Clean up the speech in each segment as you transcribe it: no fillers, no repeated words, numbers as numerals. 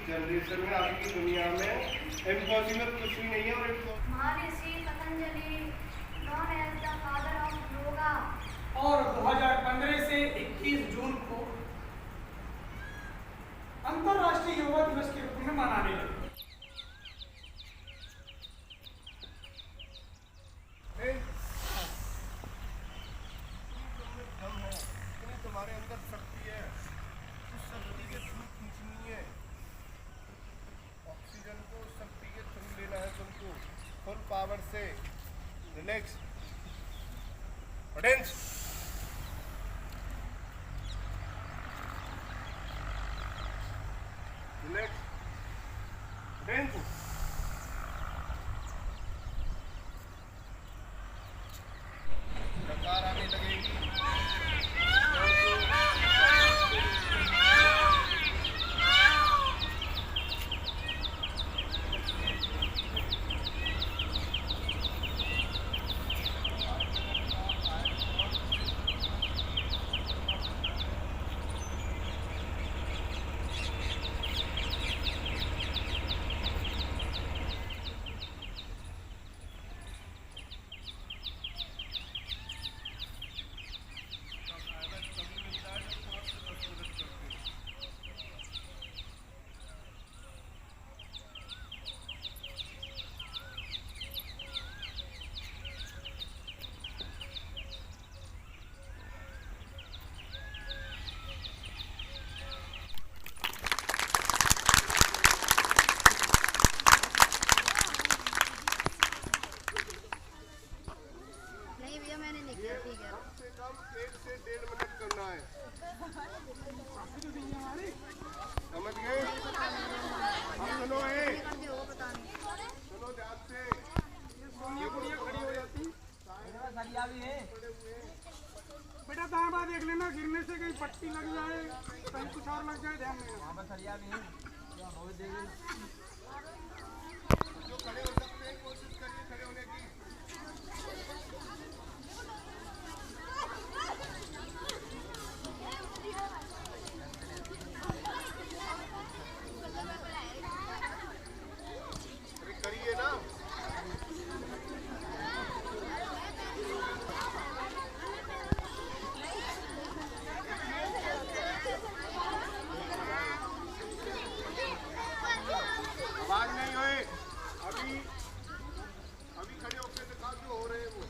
Generation में, आज की दुनिया में इम्पॉसिबल कुछ भी नहीं है। और Maharshi Patanjali known as the father of yoga. और 2015 से 21 जून को अंतर्राष्ट्रीय योगा दिवस के रूप में मनाने लगे। तुम्हारे अंदर शक्ति है, उस शक्ति के थ्रू खींचनी है। ऑक्सीजन को शक्ति के थ्रू लेना है तुमको, फुल पावर से। Relax, audience. Relax, audience. डकार आने लगेगी। कम से कम 1 से 1.5 मिनट करना है, समझ गए? सुनो, सुनो ध्यान से। ये गुड़िया खड़ी हो जाती बेटा, दाएं बाएं देख लेना, गिरने से कहीं पट्टी लग जाए, कहीं कुछ और लग जाए, ध्यान देना। जो खड़े हो सकते हैं कोशिश करिए खड़े होने की। करिए ना। आवाज नहीं हुई। अभी खड़े होकर दिखाओ जो हो रहे हैं वो।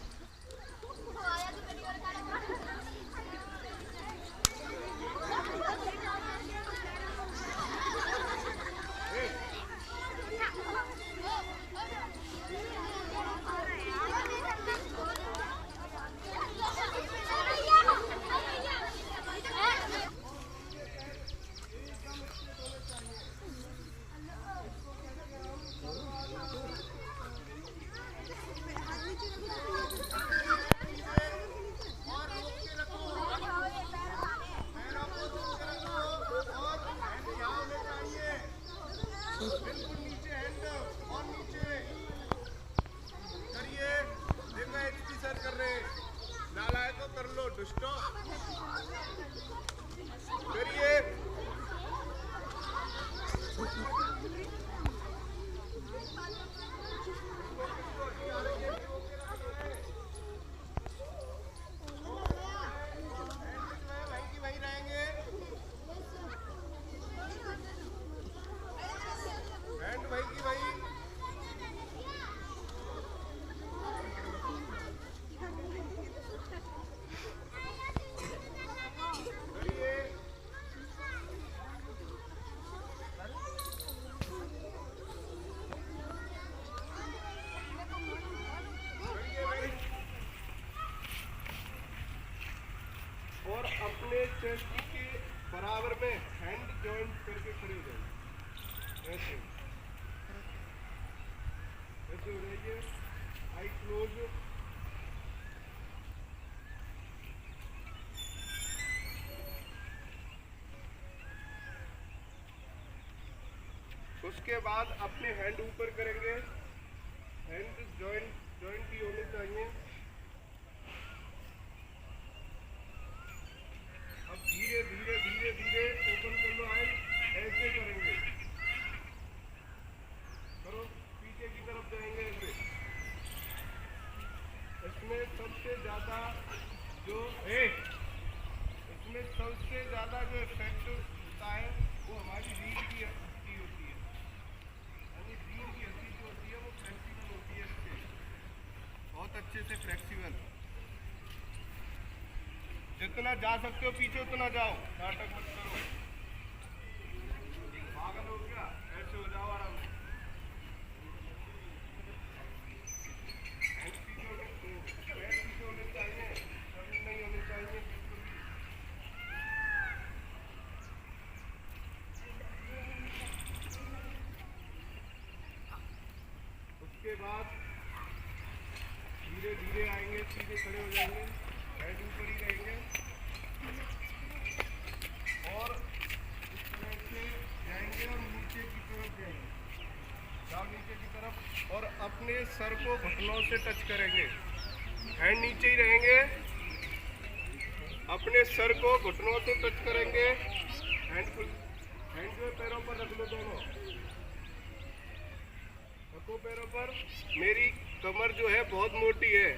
बिल्कुल नीचे, हैंड और नीचे करिए। देखो एचपी सर कर रहे, नालायक को कर लो, दुष्टो करिए। वहीं रहेंगे, हैंड भाई की भाई। और अपने चेस्ट के बराबर में हैंड जॉइंट करके खड़े हो जाइए। ऐसे ऐसे हो जाइए, आई क्लोज। उसके बाद अपने हैंड ऊपर करेंगे, हैंड जॉइंट ही होने चाहिए। अब धीरे धीरे धीरे धीरे ओपन कर लो, आई ऐसे करेंगे। अच्छे से फ्लेक्सिबल। जितना जा सकते हो पीछे उतना जाओ, नाटक मत करो। पागल हो गया? ऐसे हो जाओ आराम से। पैर पीछे होने चाहिए, जमीन नहीं होनी चाहिए। उसके बाद धीरे धीरे आएंगे, सीधे खड़े हो जाएंगे, हेड ऊपर ही रहेंगे और इस तरह से जाएंगे और नीचे की तरफ जाएंगे। जाओ नीचे की तरफ और अपने सर को घुटनों से टच करेंगे। हैंड नीचे ही रहेंगे, अपने सर को घुटनों से टच करेंगे। हैंड जो पैरों पर रख लो, दोनों रखो पैरों पर। मेरी कमर जो है बहुत मोटी है,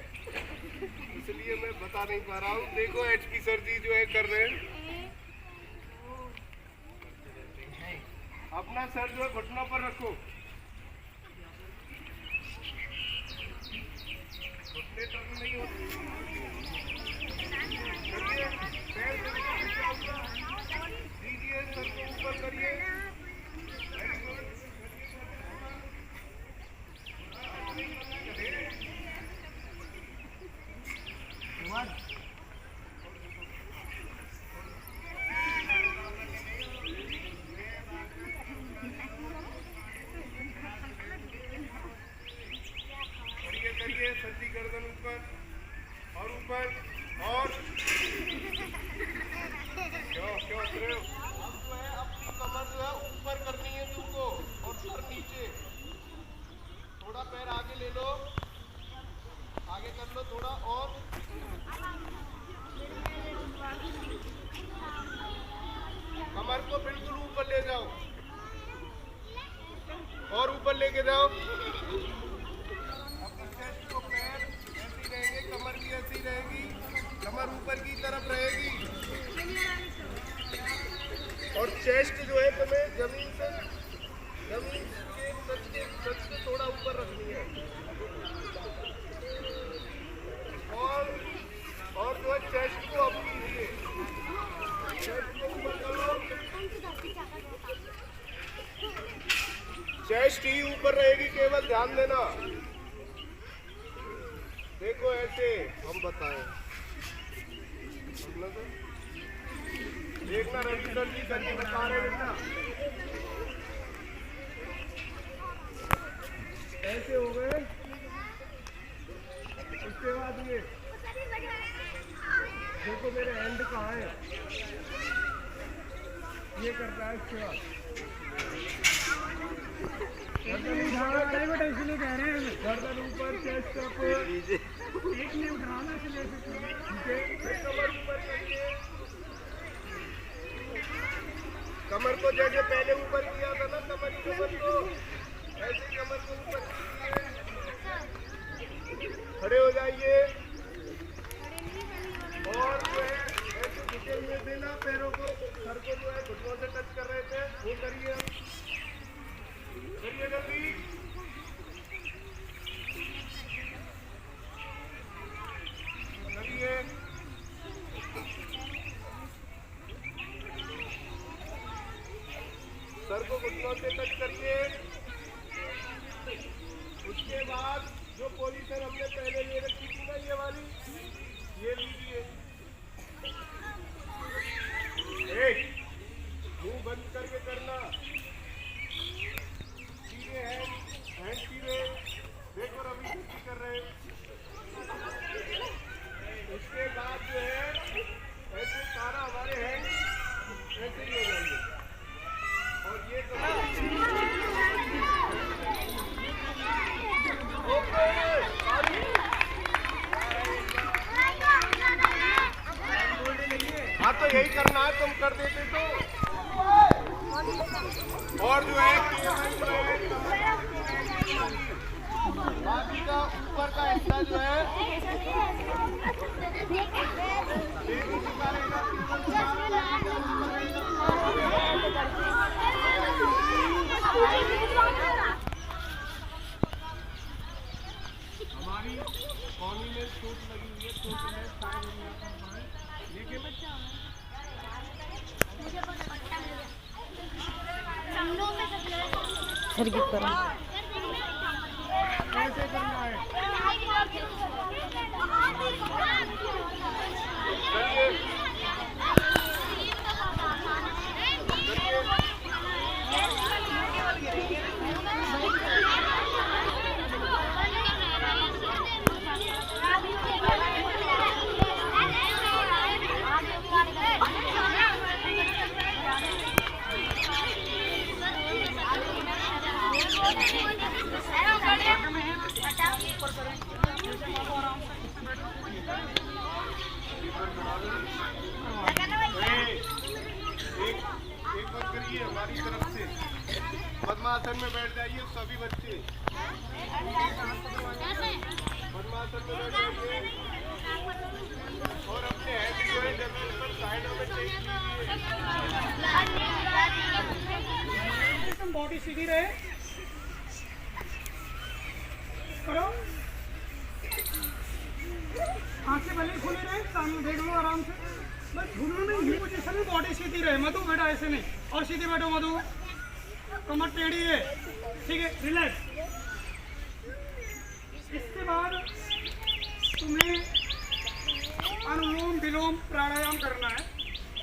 इसलिए मैं बता नहीं पा रहा हूँ। देखो एचपी सर जी जो है कर रहे हैं। अपना सर जो है घुटनों पर रखो, घुटने टर्न नहीं होते। पैर दीजिए, सर को ऊपर करिए। सर्दी गर्दन ऊपर और ऊपर और क्यों उतरे हो? अब जो है अपनी कमर जो है ऊपर करनी है तुमको और सर नीचे। थोड़ा पैर आगे ले लो, आगे कर लो थोड़ा और कमर को बिल्कुल ऊपर ले जाओ और ऊपर लेके जाओ। कमर भी ऐसी रहेगी, कमर ऊपर की तरफ रहेगी और चेस्ट जो है तुम्हें जमीन के सच से थोड़ा ऊपर रखनी है और जो है चेस्ट को अप कीजिए, चेस्ट को ऊपर करो। चेस्ट ही ऊपर रहेगी, केवल ध्यान देना। देखो ऐसे हम बताएं, देखना रवि सर जी करके बता रहे हैं ना। ऐसे हो गए, उसके बाद ये देखो मेरे हैंड कहाँ है, ये करता है। इसके बाद इसलिए कह रहे हैं गर्दन ऊपर, चेस्ट अप, एक नहीं उठाना इसलिए। कमर ऊपर करके, कमर को जैसे पहले ऊपर किया था ना, कमर को ऐसे कमर को ऊपर कीजिए, खड़े हो जाइए और जो है ऐसे झुके हुए देना पैरों को, सर को जो है घुटनों से टच कर रहे थे वो करिए, करिए जल्दी। करिए, सर को घुटनों से टच करिए। उसके बाद जो पोजीशन हमने पहले ले रखी थी ना, ये वाली, ये लीजिए। मुंह बंद करके करना, सीधे हैंड सीधे। देखो रवि जी कर रहे हैं। उसके बाद जो है ऐसे सारा हमारे हैंड ऐसे ही हो जाएंगे और ये हाँ तो यही करना है, तुम कर देते तो। और जो है बाकी का ऊपर का हिस्सा जो है हमारी कॉलोनी पत्थर की तरह। ऐसे करना है। एक बात करिए हमारी तरफ से, पद्मासन में बैठ जाइए सभी बच्चे, पद्मासन में बैठ जाइए और अपने हेड जो है जमीन पर साइडों में टेक लीजिए। बॉडी सीधी रहे, करो, आंखें भले खुली रहे, सामने देख लो आराम से, बस झूलना नहीं, ये पोजीशन में बॉडी सीधी रहे। मधु बेटा ऐसे नहीं, और सीधे बैठो मधु, कमर टेढ़ी है, ठीक है, रिलैक्स। इसके बाद तुम्हें अनुलोम विलोम प्राणायाम करना है।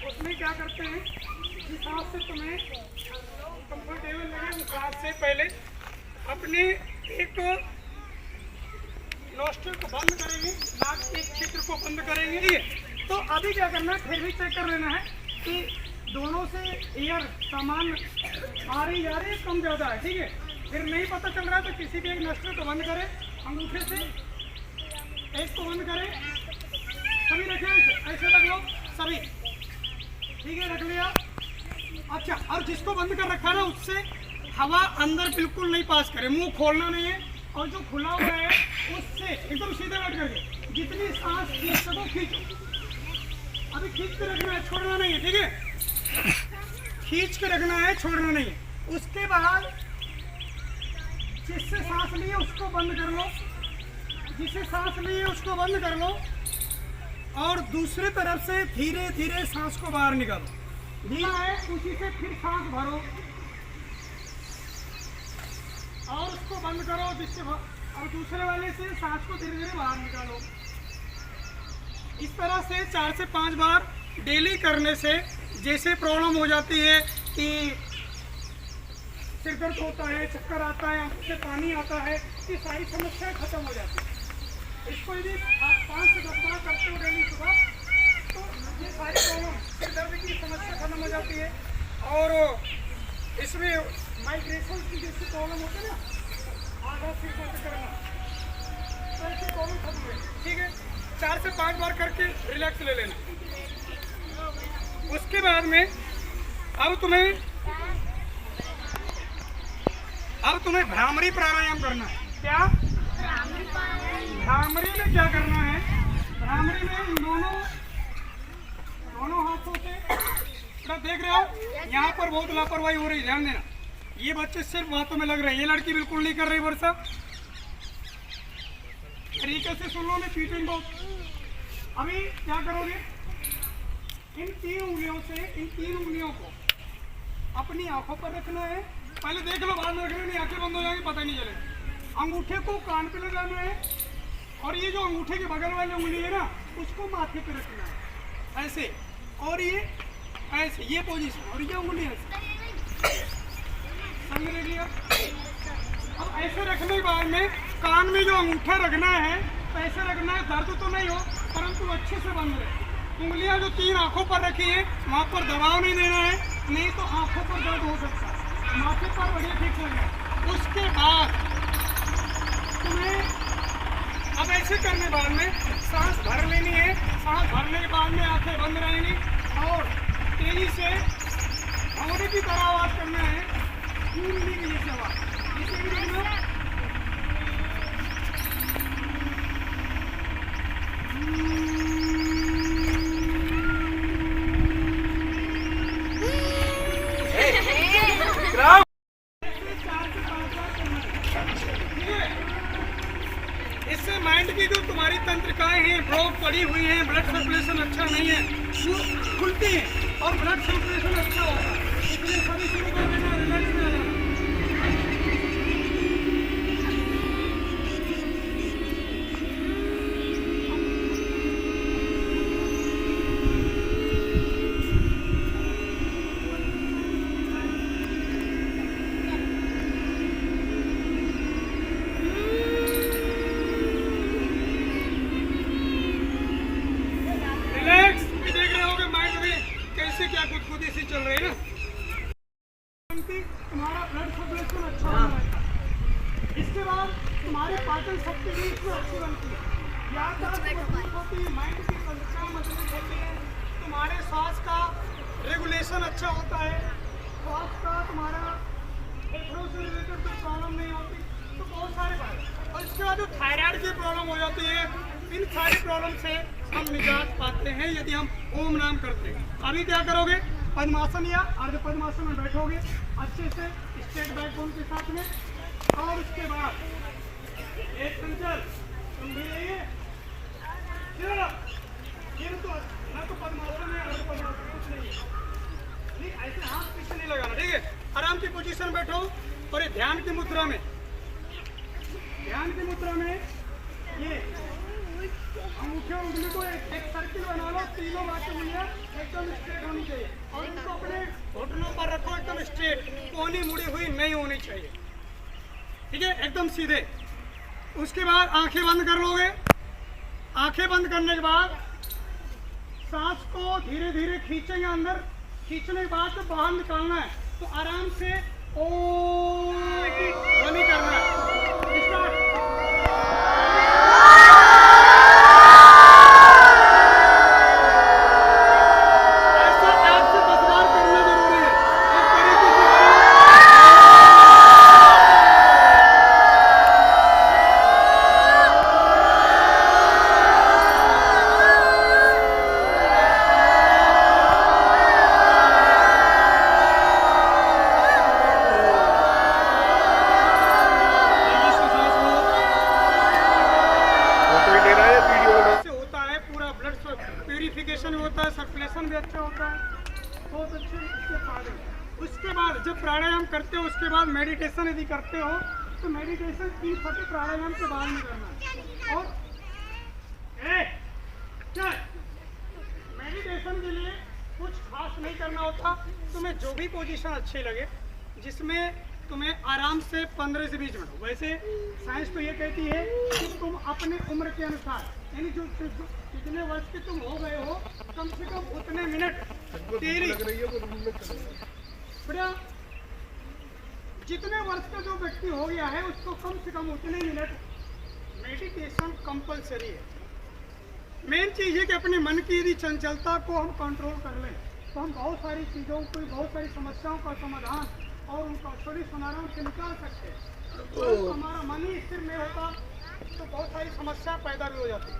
उसमें क्या करते हैं, जिस हिसाब से तुम्हें कंफर्टेबल लगे उस हिसाब से पहले अपने एक नोस्ट्रल को बंद करेंगे, नाक के क्षेत्र को बंद करेंगे। ठीक है, तो अभी क्या करना है, फिर भी चेक कर लेना है कि दोनों से एयर सामान आ रही जा रही है, कम ज़्यादा है। ठीक है, फिर नहीं पता चल रहा है तो किसी भी एक नोस्ट्रल को बंद करें, अंगूठे से एक को बंद करें, सभी रखें, ऐसे रख लो सभी, ठीक है, रख लिया। अच्छा, और जिसको बंद कर रखा है ना उससे हवा अंदर बिल्कुल नहीं पास करे, मुंह खोलना नहीं है, और जो खुला हुआ है उससे एकदम सीधे बैठ करके जितनी सांस खींच सको खींचो। अभी खींच के रखना है, छोड़ना नहीं है, ठीक है, खींच के रखना है, छोड़ना नहीं है। उसके बाद जिससे सांस ली है उसको बंद कर लो, जिससे सांस ली है उसको बंद कर लो, और दूसरी तरफ से धीरे धीरे सांस को बाहर निकालो। धीरा है, उसी से फिर सांस भरो और उसको बंद करो, जिससे और दूसरे वाले से सांस को धीरे धीरे बाहर निकालो। इस तरह से 4 से 5 बार डेली करने से जैसे प्रॉब्लम हो जाती है कि सिर दर्द होता है, चक्कर आता है, आंखों से पानी आता है, ये सारी समस्याएं खत्म हो जाती है। इसको यदि आप 5 से 10 बार करते हो डेली सुबह, तो ये सारी प्रॉब्लम, सिर दर्द की समस्या खत्म हो जाती है। और इसमें माइग्रेशन की जैसी प्रॉब्लम होती है ना, आधा सिर दर्द करना, तो ऐसी प्रॉब्लम खत्म है। ठीक है, 4 से 5 बार करके रिलैक्स ले लेना। उसके बाद में अब तुम्हें भ्रामरी प्राणायाम करना है। क्या भ्रामरी में क्या करना है, भ्रामरी में दोनों हाथों से देख रहे हो, यहाँ पर बहुत लापरवाही हो रही, ध्यान देना। ये बच्चे सिर्फ बातों में लग रहे हैं, ये लड़की बिल्कुल नहीं कर रही। वर्षा तरीके से सुन लो, मैं पीटेंगे बहुत। अभी क्या करोगे, इन 3 उंगलियों को अपनी आंखों पर रखना है। पहले देख लो, बाद में रखना नहीं, आंखें बंद हो जाएंगी, पता नहीं चलेगा। अंगूठे को कान पे लगाना है, और ये जो अंगूठे के बगल वाली उंगली है ना, उसको माथे पे रखना है ऐसे, और ये ऐसे, ये पोजीशन, और ये उंगली ऐसे, समझ लिया। अब ऐसे रखने के बाद में कान में जो अंगूठा रखना है, तो ऐसे रखना है, दर्द तो नहीं हो परंतु अच्छे से बंद रहे। उंगलियां जो 3 आंखों पर रखी है वहाँ पर दबाव नहीं देना है, नहीं तो आंखों पर दर्द हो सकता है, माथे पर बढ़िया ठीक लगेगा। उसके बाद तुम्हें अब ऐसे करने बाद में सांस भर लेनी है, सांस भरने के बाद में आंखें बंद रहेंगी, और तेजी से भंवरे की तरह आवाज करना है, कूदने की जैसे आवाज, इसे भी देखना। इससे माइंड की जो तुम्हारी तंत्रिकाएं हैं, ब्लॉक पड़ी हुई हैं, ब्लड सर्कुलेशन अच्छा नहीं है, वो खुलती है और ब्लड सर्कुलेशन अच्छा होगा। इसलिए सभी शुरू कर देना, रिलैक्स में आ जाना। ब्लड सर्कुलेशन अच्छा होना रहता है। इसके बाद तुम्हारी पाचन शक्ति भी इसमें अच्छी बनती है, याददाश्त मजबूत होती है, माइंड की संरचना मजबूत होती है, तुम्हारे श्वास का रेगुलेशन अच्छा होता है, श्वास का तुम्हारा फेफड़ों से रिलेटेड कोई प्रॉब्लम नहीं होती, तो बहुत सारे फायदे। और इसके बाद जो थायराइड की प्रॉब्लम हो जाती है, इन सारी प्रॉब्लम से हम निजात पाते हैं यदि हम ओम नाम करते हैं। अभी क्या करोगे, पद्मासन या अर्ध पद्मासन में बैठोगे अच्छे से स्ट्रेट बैकबोन के साथ में, और उसके बाद एक चंचल तुम भी रहिए, फिर तो ना तो पद्मासन है अर्ध पद्मासन कुछ नहीं है, नहीं ऐसे हाथ पीछे नहीं लगाना, ठीक है। आराम की पोजीशन बैठो और ये ध्यान की मुद्रा में, ध्यान की मुद्रा में ये अंगूठे उंगली को एक सर्किल बना लो, तीनों बातें उंगलियां एकदम स्ट्रेट होनी चाहिए और इनको अपने घुटनों पर रखो एकदम स्ट्रेट, कोनी मुड़ी हुई नहीं होनी चाहिए, ठीक है, एकदम सीधे। उसके बाद आंखें बंद कर लोगे। आंखें बंद करने के बाद सांस को धीरे धीरे खींचेंगे अंदर, खींचने के बाद तो बाहर निकालना है, तो आराम से ओम की ध्वनि करना है। स्टार्ट। प्यूरिफिकेशन होता है, सर्कुलेशन भी अच्छा होता है, बहुत अच्छे इसके फायदे। उसके बाद जब प्राणायाम करते हो उसके बाद मेडिटेशन यदि करते हो तो मेडिटेशन 3 फटे प्राणायाम के बाद में करना है। और मेडिटेशन के लिए कुछ खास नहीं करना होता, तुम्हें जो भी पोजीशन अच्छी लगे जिसमें तुम्हें आराम से 15 से 20 मिनट हो। वैसे साइंस तो ये कहती है कि तुम अपने उम्र के अनुसार, यानी जो कितने वर्ष के तुम हो गए हो, कम से कम उतने मिनट तेरी बढ़िया, जितने वर्ष का जो व्यक्ति हो गया है उसको कम से कम उतने मिनट मेडिटेशन कंपलसरी है। मेन चीज़ है कि अपने मन की यदि चंचलता को हम कंट्रोल कर लें तो हम बहुत सारी चीज़ों को, बहुत सारी समस्याओं का समाधान और उनका सॉल्यूशन आराम से निकाल सकते हैं। तो हमारा मन ही स्थिर नहीं होता तो बहुत सारी समस्या पैदा भी हो जाती है।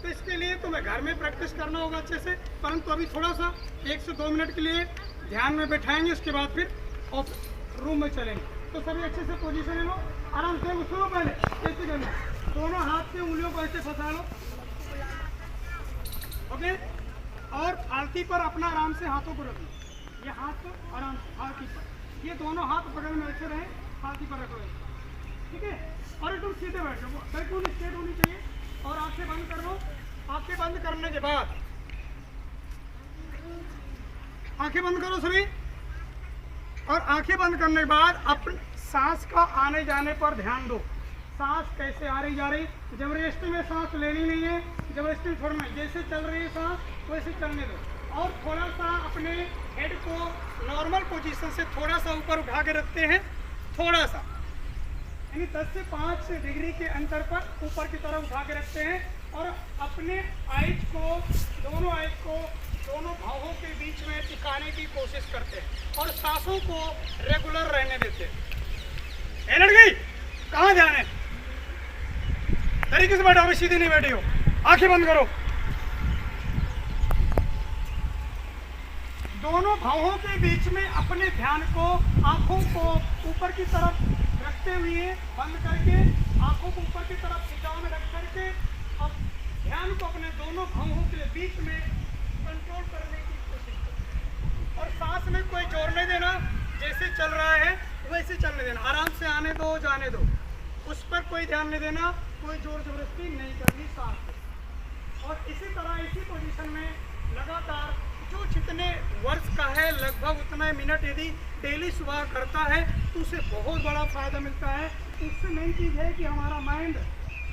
तो इसके लिए तुम्हें घर में प्रैक्टिस करना होगा अच्छे से, परंतु अभी थोड़ा सा 1 से 2 मिनट के लिए ध्यान में बैठाएंगे, उसके बाद फिर रूम में चलेंगे। तो सभी अच्छे से पोजीशन ले लो, आराम से सुनो। पहले कैसे करना, दोनों हाथ से उंगलियों को ऐसे फंसा लो, ओके, और फालती पर अपना आराम से हाथों को रख लो। ये हाथ आराम से फालती पर, ये दोनों हाथ बगल में ऐसे रहे, फालती पर रख लो, ठीक है। और एकदम सीधे बैठो, बिल्कुल स्ट्रेट होनी चाहिए। और आंखें बंद कर लो। आंखें बंद करने के बाद आंखें बंद करो सभी, और आंखें बंद करने के बाद अपने सांस का आने जाने पर ध्यान दो। सांस कैसे आ रही जा रही, जबरदस्ती में सांस लेनी नहीं है, जबरदस्ती छोड़ना है, जैसे चल रही है सांस वैसे चलने दो। और थोड़ा सा अपने हेड को नॉर्मल पोजीशन से थोड़ा सा ऊपर उठा के रखते हैं, थोड़ा सा, यानी 10 से 5 डिग्री के अंतर पर ऊपर की तरफ उठा के रखते हैं। और अपने आइज को, दोनों आइज को दोनों भावों के बीच में टिकाने की कोशिश करते हैं और सांसों को रेगुलर रहने देते हैं। लड़ गई, कहाँ ध्यान है, तरीके से बैठो, अभी सीधे नहीं बैठे हो। आंखें बंद करो, दोनों भावों के बीच में अपने ध्यान को, आंखों को ऊपर की तरफ रखते हुए बंद करके, आंखों को ऊपर की तरफ खिंचाव में रख करके अब ध्यान को अपने दोनों भावों के बीच में कंट्रोल करने की कोशिश करो। और सांस में कोई जोर नहीं देना, जैसे चल रहा है वैसे चलने देना, आराम से आने दो जाने दो, उस पर कोई ध्यान नहीं देना, कोई जोर जबरदस्ती नहीं करनी सांस में। और इसी तरह इसी पोजीशन में लगातार जो जितने वर्ष का है लगभग उतना मिनट यदि डेली सुबह करता है तो उसे बहुत बड़ा फायदा मिलता है। इससे मेन चीज़ है कि हमारा माइंड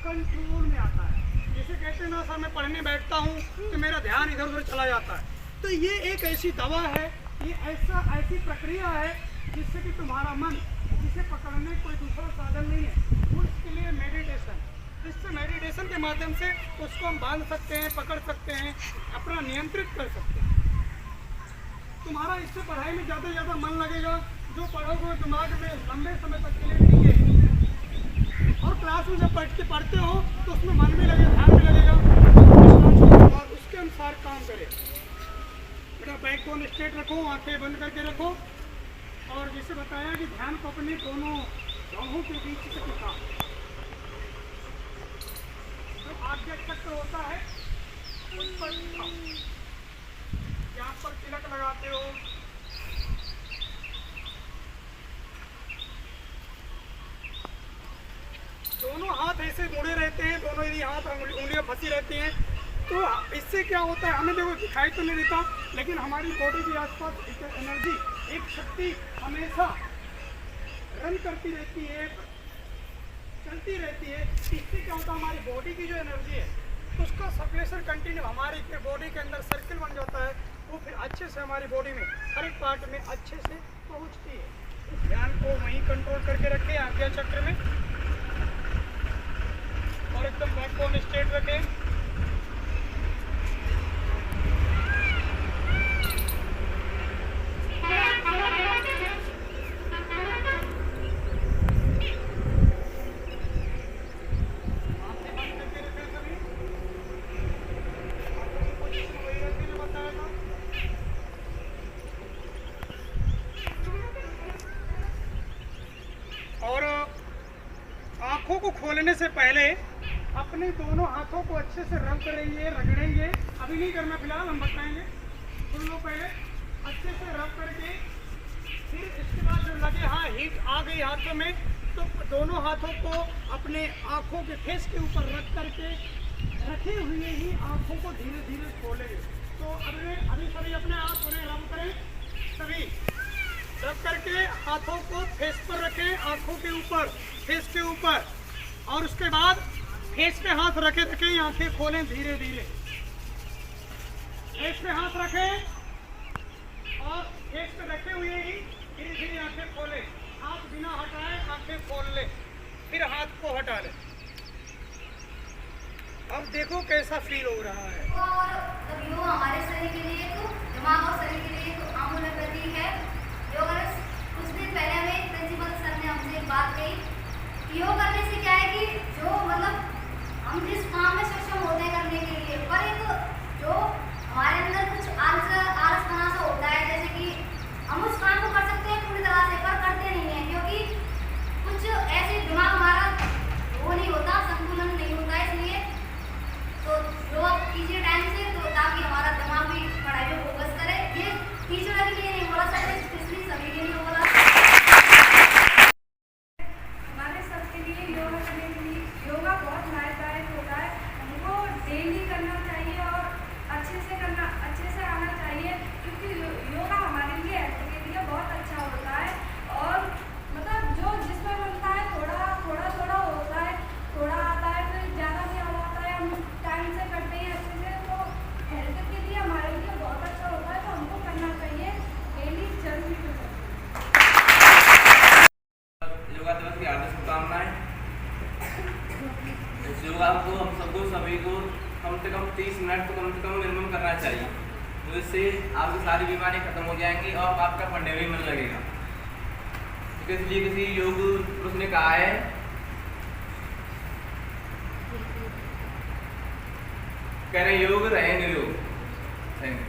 कंट्रोल में आता है। जैसे कहते हैं ना सर मैं पढ़ने बैठता हूँ तो मेरा ध्यान इधर उधर चला जाता है, तो ये एक ऐसी दवा है, ये ऐसी प्रक्रिया है जिससे कि तुम्हारा मन जिसे पकड़ने कोई दूसरा साधन नहीं है, उसके लिए मेडिटेशन। इससे मेडिटेशन के माध्यम से उसको हम बांध सकते हैं, पकड़ सकते हैं, अपना नियंत्रित कर सकते हैं। तुम्हारा इससे पढ़ाई में ज़्यादा से ज़्यादा मन लगेगा, जो पढ़ोगे दिमाग में लंबे समय तक के लिए टिकेगा। और क्लास में जब पढ़ते हो तो उसमें मन भी लगेगा, ध्यान भी लगेगा और उसके अनुसार काम करे। बेटा बैकबोन स्ट्रेट रखो, आंखें बंद करके रखो और जैसे बताया कि ध्यान को अपने दोनों बाहों के बीच से टिका। तो आज्ञा चक्र होता है उस पर टिका। यहाँ पर तिलक लगाते हो, दोनों हाथ ऐसे मुड़े रहते हैं, दोनों यदि हाथ उंगलियां फंसी रहती हैं तो इससे क्या होता है, हमें देखो दिखाई तो नहीं देता, लेकिन हमारी बॉडी के आसपास एक एनर्जी, एक शक्ति हमेशा रन करती रहती है, चलती रहती है। इससे क्या होता है, हमारी बॉडी की जो एनर्जी है उसका सर्कुलेशन कंटिन्यू हमारी बॉडी के अंदर सर्किल बन जाता है, वो फिर अच्छे से हमारी बॉडी में हर एक पार्ट में अच्छे से पहुंचती है। इस ध्यान को वहीं कंट्रोल करके रखें आज्ञा चक्र में और एकदम बैकबोन स्ट्रेट रखें। और आंखों को खोलने से पहले अपने दोनों हाथों को अच्छे से रब करेंगे, रगड़ेंगे। अभी नहीं करना, फिलहाल हम बताएंगे। सुन लो, पहले अच्छे से रब करके फिर इसके बाद जो लगे हाँ हीट आ गई हाथों में, तो दोनों हाथों को अपने आंखों के फेस के ऊपर रख करके रखे हुए ही आंखों को धीरे धीरे खोलेंगे। तो अभी सभी अपने आप उन्हें रब करें, सभी रब करके हाथों को फेस पर रखें, आंखों के ऊपर, फेस के ऊपर, और उसके बाद फेस पे हाथ रखे रखें, आंखें खोलें धीरे धीरे। फेस पे हाथ रखें और फेस पे रखे हुए ही धीरे धीरे आंखें खोलें। हाथ बिना हटाए आंखें खोल ले, फिर हाथ को हटा ले। अब देखो कैसा फील हो रहा है। और योग हमारे शरीर के लिए तो दिमाग और शरीर के लिए तो अमूल्य प्रतीक है। योग कुछ दिन पहले हमें प्रिंसिपल सर ने हमसे एक बात कही कि योग करने से क्या है कि जो मतलब हम जिस काम में सक्षम होते हैं करने के लिए, पर एक जो हमारे अंदर कुछ आलसपना सा होता है, जैसे कि हम उस काम को कर सकते हैं पूरी तरह से, पर करते नहीं हैं क्योंकि कुछ ऐसे दिमाग हमारा वो नहीं होता, संतुलन नहीं होता। इसलिए तो योग कीजिए टाइम से, तो ताकि हमारा दिमाग भी पढ़ाई में फोकस करे। ये टीचर के लिए नहीं बोला सर, स्पेशली सभी के लिए बोला। हमारे सबके लिए योगा करने के लिए योगा बहुत लाभदायक होता है। हमको डेली करना चाहिए और अच्छे से आना चाहिए, क्योंकि योगा हमारे लिए हेल्थ के लिए बहुत अच्छा होता है। और मतलब जो जिसमें बनता है थोड़ा होता है, थोड़ा आता है, फिर ज़्यादा नहीं आता है। हम टाइम से करते हैं अच्छे से, तो हेल्थ के लिए हमारे लिए बहुत अच्छा होता है, तो हमको करना चाहिए डेली, जल्दी हो सकती है। योगा दिवस की हार्दिक शुभकामनाएं। इस योगा को हम सबको सभी को कम से कम 30 मिनट तो कम से कम मिनिमम करना चाहिए, तो इससे आपकी सारी बीमारियां खत्म हो जाएंगी और आपका पढ़ने भी मन लगेगा। तो इसलिए किसी योग पुरुष ने कहा है कह रहे योग रहे निरोग। Thank you.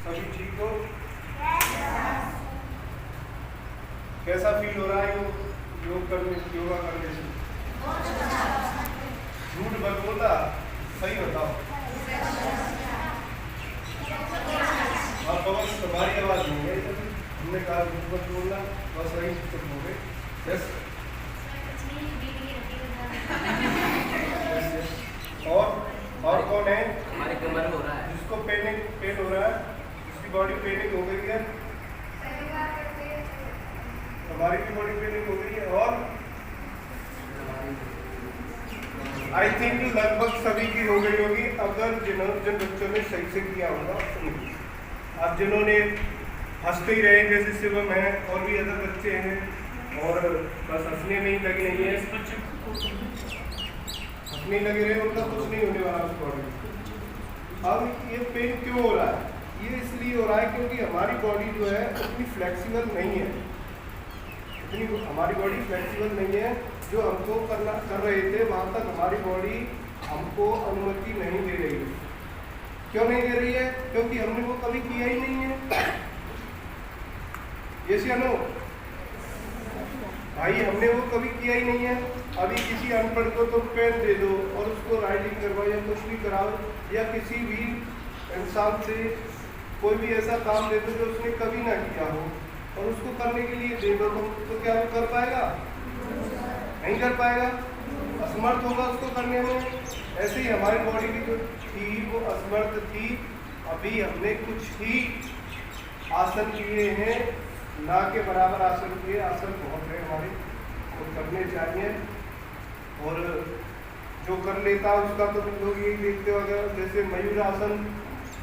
सभी ठीक हो? कैसा फील हो रहा है योगा करने से? झूठ मत बोलना, सही बताओ। आप बस तुम्हारी आवाज नहीं है, हमने कहा झूठ मत बोलना, बस वही चुप हो गए। यस। और कौन है? हमारे कमर में हो रहा है, जिसको पेन हो रहा है, जिसकी बॉडी पेनिंग हो गई है, हमारी भी बॉडी पेनिंग हो गई है। और आई थिंक लगभग सभी की हो गई होगी, अगर जिन बच्चों ने सही से किया होगा। आप जिन्होंने हंसते ही रहे, जैसे शिवम है और भी अदर बच्चे हैं, और बस हंसने में ही लगे नहीं है, हंसने लगे रहे, उनका कुछ नहीं होने वाला उस बॉडी में। अब ये पेन क्यों हो रहा है? ये इसलिए हो रहा है क्योंकि हमारी बॉडी जो है उतनी फ्लेक्सिबल नहीं है, इतनी हमारी बॉडी फ्लेक्सिबल नहीं है। जो हमको कर रहे थे वहाँ तक हमारी बॉडी हमको अनुमति नहीं दे रही है। क्यों नहीं दे रही है? क्योंकि हमने वो कभी किया ही नहीं है। ये सियानो भाई, हमने वो कभी किया ही नहीं है। अभी किसी अनपढ़ को तो पेन दे दो और उसको राइटिंग करवाओ या कुछ भी कराओ, या किसी भी इंसान से कोई भी ऐसा काम दे दो जो उसने कभी ना किया हो और उसको करने के लिए दे दो, तो क्या वो कर पाएगा? नहीं कर पाएगा, असमर्थ होगा उसको करने में। ऐसे ही हमारी बॉडी की जो थी वो असमर्थ थी। अभी हमने कुछ ही आसन किए हैं, ना के बराबर आसन किए। आसन बहुत है हमारे, वो करने चाहिए, और जो कर लेता है उसका तो तुम लोग यही देखते हो। अगर जैसे मयूर आसन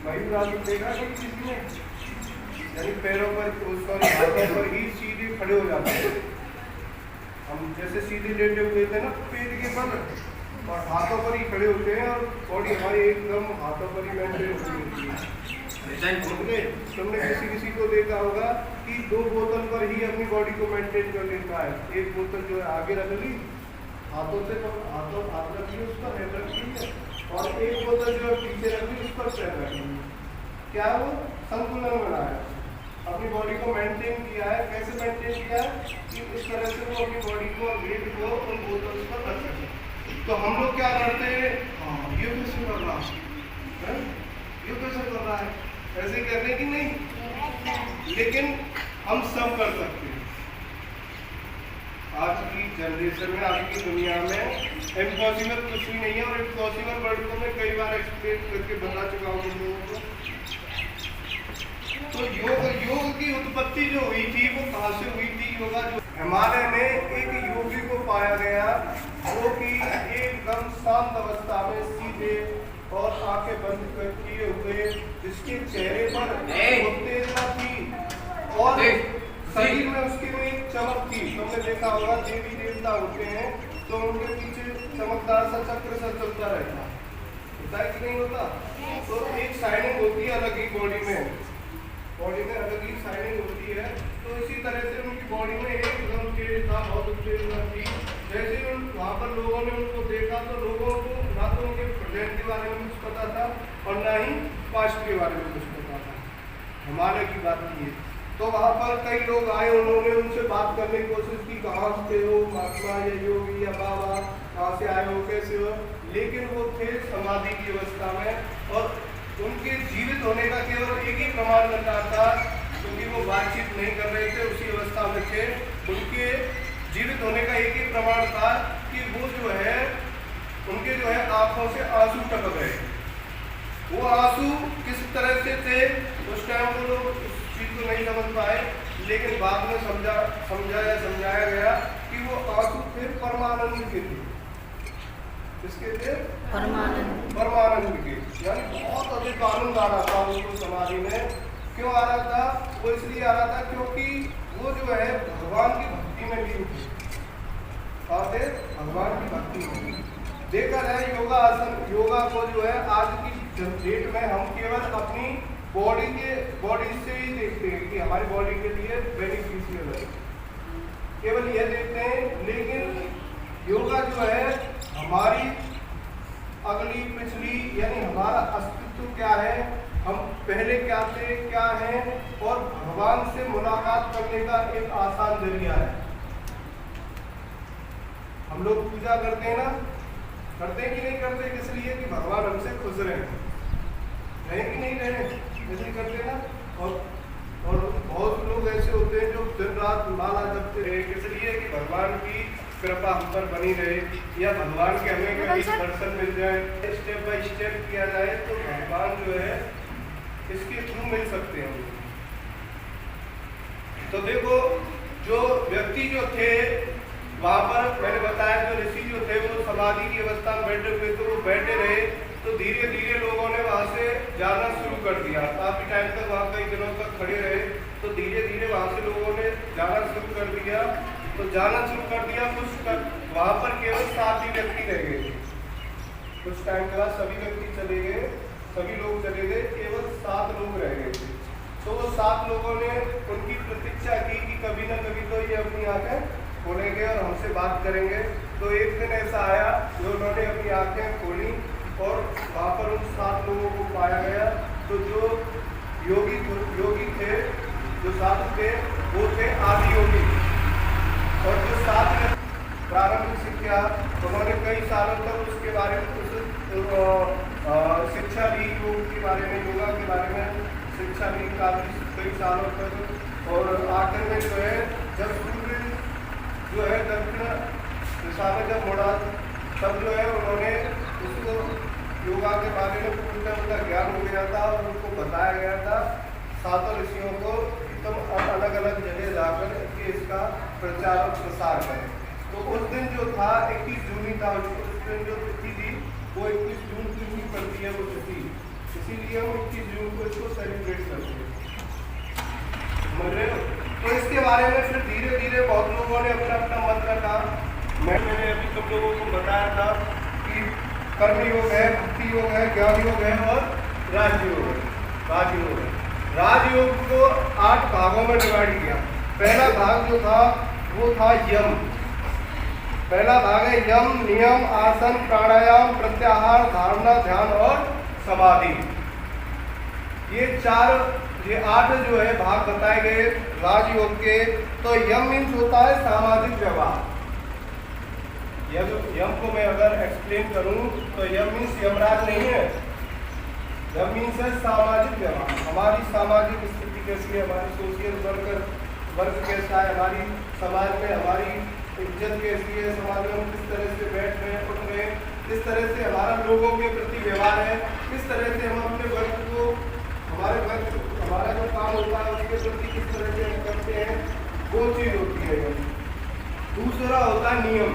देखा कि किसी ने, यानी पैरों पर, सॉरी हाथों पर ही सीधे खड़े हो जाते हैं। हम जैसे सीधे लेटे हुए थे ना पेट के बल, और हाथों पर ही खड़े होते हैं और बॉडी हमारी एकदम हाथों पर ही मेंटेन होती है। तुमने किसी को देखा होगा कि 2 बोतल पर ही अपनी बॉडी को मेंटेन कर लेता है। एक बोतल जो है आगे रख ली, हाथों हाथ रख ली, उस पर हेड रख ली, और एक बोतल जो है पीछे रख ली, उस पर पैर रख ली। क्या वो संतुलन बनाया, अपनी बॉडी को मेंटेन किया है। कैसे मेंटेन किया है? कि इस तरह से वो अपनी बॉडी को और वेट को उन बोतल पर रख सके। तो हम लोग क्या करते हैं, हाँ ये कैसे कर रहा है, ये कैसे कर रहा है, ऐसे करने की नहीं, लेकिन हम सब कर सकते हैं। आज की जनरेशन में, आज की दुनिया में इम्पॉसिबल कुछ भी नहीं है, और इम्पॉसिबल वर्ड को मैं कई बार एक्सप्लेन करके बता चुका हूँ लोगों को। तो योग की उत्पत्ति जो हुई थी वो कहाँ से हुई थी? योगा जो हिमालय में एक योगी को पाया गया, जो कि एकदम शांत अवस्था में सीधे और आंखें बंद किए हुए, जिसके चेहरे पर उत्तेजना थी और शरीर में उसके में एक चमक थी। तुमने देखा होगा देवी देवता होते हैं तो उनके पीछे चमकदार सा चक्र सा चलता रहता है कि नहीं होता? तो एक शाइनिंग होती है अलग ही बॉडी में अलग ही शाइनिंग होती है। तो इसी तरह से उनकी बॉडी में एकदम तेज था, बहुत उत्तेजना थी। जैसे वहाँ पर लोगों ने उनको देखा तो लोगों को ना तो उनके प्रेजेंट के बारे में कुछ पता था और ना ही पास्ट के बारे में कुछ पता था। हिमालय की बात की है तो वहाँ पर कई लोग आए, उन्होंने उनसे बात करने की कोशिश की, कहाँ से हो महात्मा या योगी या बाबा, कहाँ से आए हो, कैसे हो, लेकिन वो थे समाधि की अवस्था में। और उनके जीवित होने का केवल एक ही प्रमाण मिल रहा था, क्योंकि वो बातचीत नहीं कर रहे थे, उसी अवस्था में थे। उनके जीवित होने का एक ही प्रमाण था कि वो जो है, उनके जो है आंखों से आंसू टपक रहे। वो आंसू किस तरह से थे उस टाइम वो लोग उस चीज को नहीं समझ पाए, लेकिन बाद में समझाया गया कि वो आंसू थे परमानंद के थे। किसके थे? परमानंद के। यानी बहुत अधिक आनंद आ रहा था उनको समाधि में। क्यों आ रहा था? वो इसलिए आ रहा था क्योंकि वो जो है भगवान की भक्ति में भी थे। भगवान की भक्ति में देखा जाए योगा को जो है आज की डेट में हम केवल अपनी बॉडी से ही देखते हैं कि हमारी बॉडी के लिए बेनिफिशियल है, केवल यह देखते हैं। लेकिन योगा जो है हमारी अगली पिछली, यानी हमारा अस्तित्व क्या है, हम पहले क्या थे, क्या हैं, और भगवान से मुलाकात करने का एक आसान जरिया है। हम लोग पूजा करते हैं ना, करते हैं कि नहीं करते? किस लिए? कि भगवान हमसे खुश रहे कि नहीं रहे, ऐसे करते ना। और बहुत लोग ऐसे होते हैं जो दिन रात माला जपते रहे, किस लिए? कि भगवान की कृपा हम पर बनी रहे, या भगवान के हमें कभी दर्शन मिल जाए, स्टेप बाय स्टेप किया जाए तो भगवान जो है इसके थ्रू मिल सकते हैं। तो देखो, जो व्यक्ति जो थे वहाँ पर, मैंने बताया जो ऋषि जो थे वो समाधि की अवस्था में बैठे हुए थे, वो बैठे रहे तो धीरे धीरे लोगों ने वहाँ से जाना शुरू कर दिया। काफ़ी टाइम तक वहाँ कई दिनों तक खड़े रहे, तो धीरे धीरे वहाँ से लोगों ने जाना शुरू कर दिया। तो जाना शुरू कर दिया वहाँ पर केवल 7 ही व्यक्ति रह गए थे। कुछ टाइम के बाद सभी व्यक्ति चले गए, सभी लोग चले गए, केवल 7 लोग रह गए थे। तो वो 7 लोगों ने उनकी प्रतीक्षा की कि कभी ना कभी तो ये अपनी आंखें खोलेंगे और हमसे बात करेंगे। तो एक दिन ऐसा आया जो उन्होंने अपनी आंखें खोली और वहाँ पर उन 7 लोगों को पाया गया। तो जो योगी थे, जो साधु थे, वो थे आदि योगी। और जो 7 प्रारंभिक शिक्षा, उन्होंने कई सालों तक उसके बारे में शिक्षा ली, योग के बारे में, योगा के बारे में शिक्षा ली कई सालों तक। और आखिर में जो है जब सूर्य जो है दक्षिण दिशा में जब मुड़ा, तब जो है उन्होंने उसको योगा के बारे में पूर्ण उनका ज्ञान हो गया था और उनको बताया गया था 7 ऋषियों को कि तुम अलग अलग जगह जाकर के इसका प्रचार और प्रसार करें। तो उस दिन जो था 21 जून ही था, उस दिन जो तिथि थी वो 21 जून की ही पड़ती है वो तिथि, इसीलिए हम 21 जून को इसको सेलिब्रेट करते हैं, समझ रहे हो। तो इसके बारे में फिर धीरे धीरे बहुत लोगों ने अपना अपना मत रखा। मैंने अभी तुम लोगों को बताया था कि कर्म योग है, भक्ति योग है, ज्ञान योग है और राजयोग है। राजयोग है, राजयोग को 8 भागों में डिवाइड किया। पहला भाग जो था वो था यम। पहला भाग है यम, नियम, आसन, प्राणायाम, प्रत्याहार, धारणा, ध्यान और समाधि। ये 8 जो है भाग बताए गए राजयोग के। तो यम मीन्स होता है सामाजिक व्यवहार। यम को मैं अगर एक्सप्लेन करूं तो यम मीन्स यमराज नहीं है, यम मीन्स है सामाजिक व्यवहार। हमारी सामाजिक स्थिति कैसी है, हमारी सोशल वर्ग कैसा है, हमारी समाज में हमारी इज्जत कैसी है, समाज में हम किस तरह से बैठ रहे हैं, उठ रहे हैं, किस तरह से हमारा लोगों के प्रति व्यवहार है, किस तरह से हम अपने वर्ग को, हमारा जो काम होता है उसके प्रति किस तरह से हम करते हैं, वो चीज़ होती है। दूसरा होता है नियम।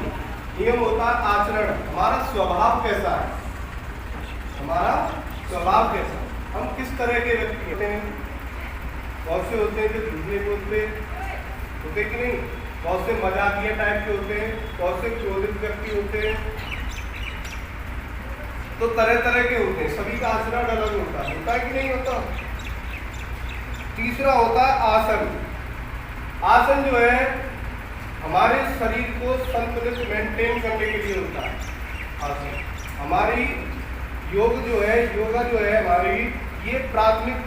नियम होता है आचरण, हमारा स्वभाव कैसा है, हमारा स्वभाव कैसा है, हम किस तरह के व्यक्ति होते हैं। बहुत से होते हैं जो झूठे बोलते होते कि नहीं, बहुत से मजाकिया टाइप के होते हैं, बहुत से क्रोधित व्यक्ति होते हैं। तो तरह तरह के होते हैं, सभी का आचरण अलग होता है कि नहीं होता। तीसरा होता है आसन। आसन जो है हमारे शरीर को संतुलित मेंटेन करने के लिए होता है। आसन हमारी योगा जो है हमारी, ये प्राथमिक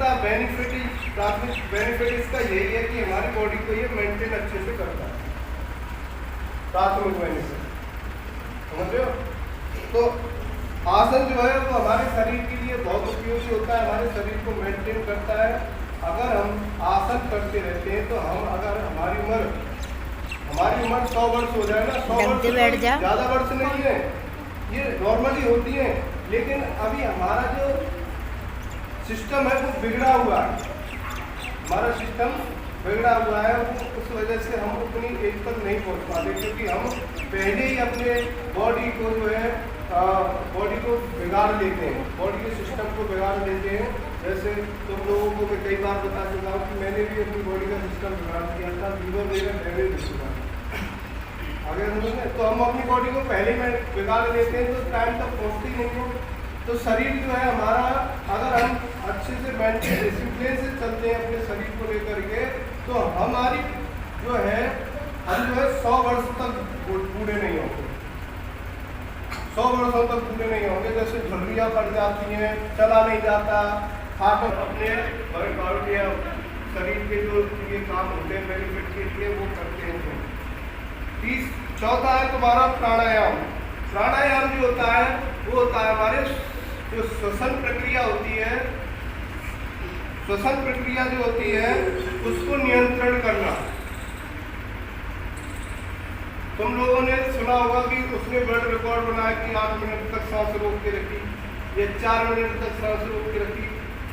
बेनिफिट इसका यही है कि हमारी बॉडी को ये मेंटेन अच्छे से करता है, प्राथमिक बेनिफिट, समझ रहे हो। तो आसन जो है वो हमारे शरीर के लिए बहुत उपयोगी होता है, हमारे शरीर को मेंटेन करता है। अगर हम आसन करते रहते हैं तो हम अगर हमारी उम्र 100 वर्ष हो जाए ना, 100 वर्ष ज़्यादा वर्ष नहीं है, ये नॉर्मली होती है, लेकिन अभी हमारा जो सिस्टम है वो बिगड़ा हुआ है, हमारा सिस्टम बिगड़ा हुआ है। उस वजह से हम अपनी एज तक नहीं पहुंच पाते, क्योंकि हम पहले ही अपने बॉडी को जो है बॉडी को बिगाड़ लेते हैं, बॉडी के सिस्टम को बिगाड़ लेते हैं। जैसे तुम लोगों को मैं कई बार बता चुका हूँ कि मैंने भी अपनी बॉडी का सिस्टम बिगाड़ दिया था, लीवर मेरा डैमेज हो चुका है। अगर समझे तो हम अपनी बॉडी को पहले में बिगाड़ लेते हैं तो टाइम तक पहुँचती नहीं हो। तो शरीर जो है हमारा, अगर हम अच्छे से मेंटेन डिसिप्लिन से चलते हैं अपने शरीर को लेकर के, तो हमारी जो है हम जो है 100 वर्ष तक बूढ़े नहीं होंगे, 100 वर्षों तक बूढ़े नहीं होंगे। जैसे झुर्रियाँ पड़ जाती हैं, चला नहीं जाता, हाथ अपने वर्कआउट या शरीर के जो ये काम होते हैं बेनिफिट के लिए वो करते हैं। चौथा है तुम्हारा प्राणायाम। प्राणायाम जो होता है वो होता है हमारे जो श्वसन प्रक्रिया होती है, श्वसन प्रक्रिया जो होती है उसको नियंत्रण करना। तुम लोगों ने सुना होगा कि उसने वर्ल्ड रिकॉर्ड बनाया कि 8 मिनट तक सांस रोक के रखी, या 4 मिनट तक सांस रोक के रखी,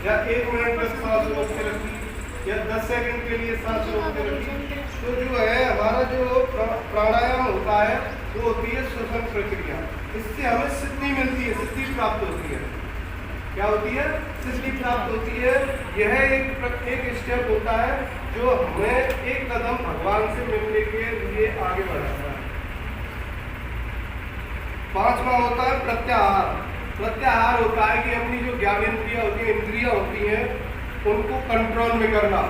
या 1 मिनट तक सांस रोक के रखी। या 10 सेकंड के लिए सांस रोकते रखिए। तो जो है हमारा जो प्राणायाम होता है वो होती है श्वसन प्रक्रिया। इससे हमें सिद्धि मिलती है, सिद्धि प्राप्त होती है। क्या होती है? सिद्धि प्राप्त होती है। यह एक स्टेप होता है जो हमें एक कदम भगवान से मिलने के लिए आगे बढ़ाता है। 5वां होता है प्रत्याहार। प्रत्याहार होता है कि अपनी जो ज्ञानेंद्रियां होती है, इंद्रियां होती हैं, उनको कंट्रोल में करना।